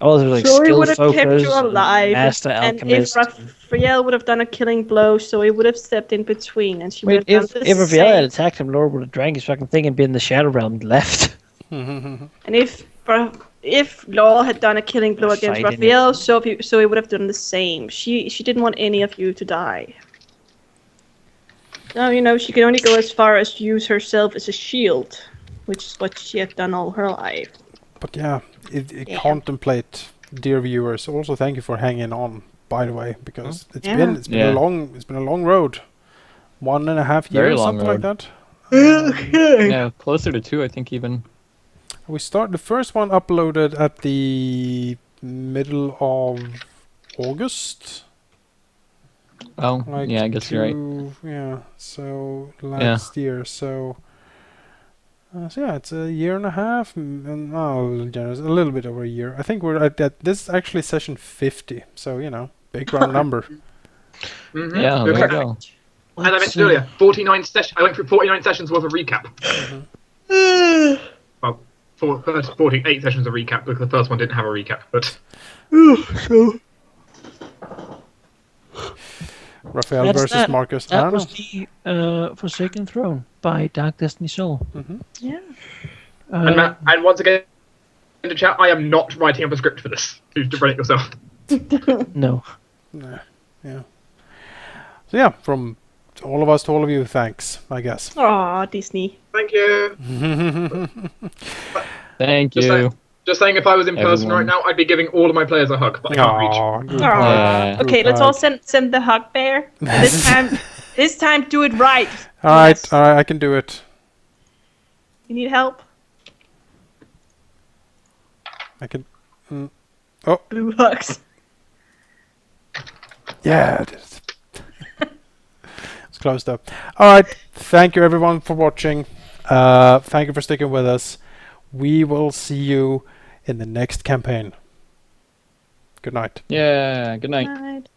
[SPEAKER 2] All it was like
[SPEAKER 1] Zoe
[SPEAKER 2] skill
[SPEAKER 1] would have kept
[SPEAKER 2] focus,
[SPEAKER 1] you alive,
[SPEAKER 2] master
[SPEAKER 1] and if
[SPEAKER 2] alchemist.
[SPEAKER 1] Raphael would have done a killing blow, Zoe would have stepped in between, and she would
[SPEAKER 2] Wait,
[SPEAKER 1] have
[SPEAKER 2] if
[SPEAKER 1] done the
[SPEAKER 2] Raphael had
[SPEAKER 1] same.
[SPEAKER 2] attacked him, Laurel would have drank his fucking thing and been in the Shadow Realm and left.
[SPEAKER 1] And if Laurel had done a killing blow against
[SPEAKER 2] Fighting
[SPEAKER 1] Raphael, Zoe would have done the same. She didn't want any of you to die. Now she can only go as far as use herself as a shield, which is what she had done all her life.
[SPEAKER 3] But yeah, contemplate, dear viewers. Also, thank you for hanging on. By the way, because it's been
[SPEAKER 6] Yeah.
[SPEAKER 3] a long road, 1.5
[SPEAKER 6] Very
[SPEAKER 3] years,
[SPEAKER 6] long
[SPEAKER 3] something like that.
[SPEAKER 6] Yeah, closer to 2, I think, even.
[SPEAKER 3] The first one uploaded at the middle of August.
[SPEAKER 6] Oh,
[SPEAKER 3] Like
[SPEAKER 6] yeah, I guess you're right.
[SPEAKER 3] Yeah, so last year, so yeah, it's a year and a half, and a little generous, a little bit over a year. I think we're at that. This is actually session 50, so big round number.
[SPEAKER 4] Mm-hmm.
[SPEAKER 6] Yeah, there you go.
[SPEAKER 4] As I mentioned earlier, 49 sessions. I went through 49 sessions worth of recap. Well, 48 sessions of recap because the first one didn't have a recap, but.
[SPEAKER 3] Raphael
[SPEAKER 2] That's
[SPEAKER 3] versus
[SPEAKER 2] that.
[SPEAKER 3] Marcus.
[SPEAKER 2] That
[SPEAKER 3] I
[SPEAKER 2] was
[SPEAKER 3] don't
[SPEAKER 2] the Forsaken Throne by Dark Destiny Soul.
[SPEAKER 1] Yeah.
[SPEAKER 4] And, Matt, and once again, in the chat, I am not writing up a script for this. You should run it yourself.
[SPEAKER 2] No.
[SPEAKER 3] know. Yeah. So yeah, from all of us to all of you, thanks, I guess.
[SPEAKER 1] Aw, Disney.
[SPEAKER 4] Thank you.
[SPEAKER 6] Thank
[SPEAKER 4] Just
[SPEAKER 6] you.
[SPEAKER 4] Just saying, if I was in person
[SPEAKER 6] Everyone.
[SPEAKER 4] right now, I'd be giving all of my players a hug, but I can't reach.
[SPEAKER 3] Aw, group
[SPEAKER 1] Aw.
[SPEAKER 3] hug.
[SPEAKER 6] Yeah.
[SPEAKER 1] Okay,
[SPEAKER 3] Group
[SPEAKER 1] let's all
[SPEAKER 3] hug.
[SPEAKER 1] send the hug bear. This time do it right.
[SPEAKER 3] All right,
[SPEAKER 1] Yes.
[SPEAKER 3] I can do it.
[SPEAKER 1] You need help?
[SPEAKER 3] I can.
[SPEAKER 1] Blue hugs.
[SPEAKER 3] Yeah, it is. It's closed up. All right, thank you everyone for watching. Thank you for sticking with us. We will see you in the next campaign. Good night.
[SPEAKER 6] Yeah, good night.
[SPEAKER 1] Right.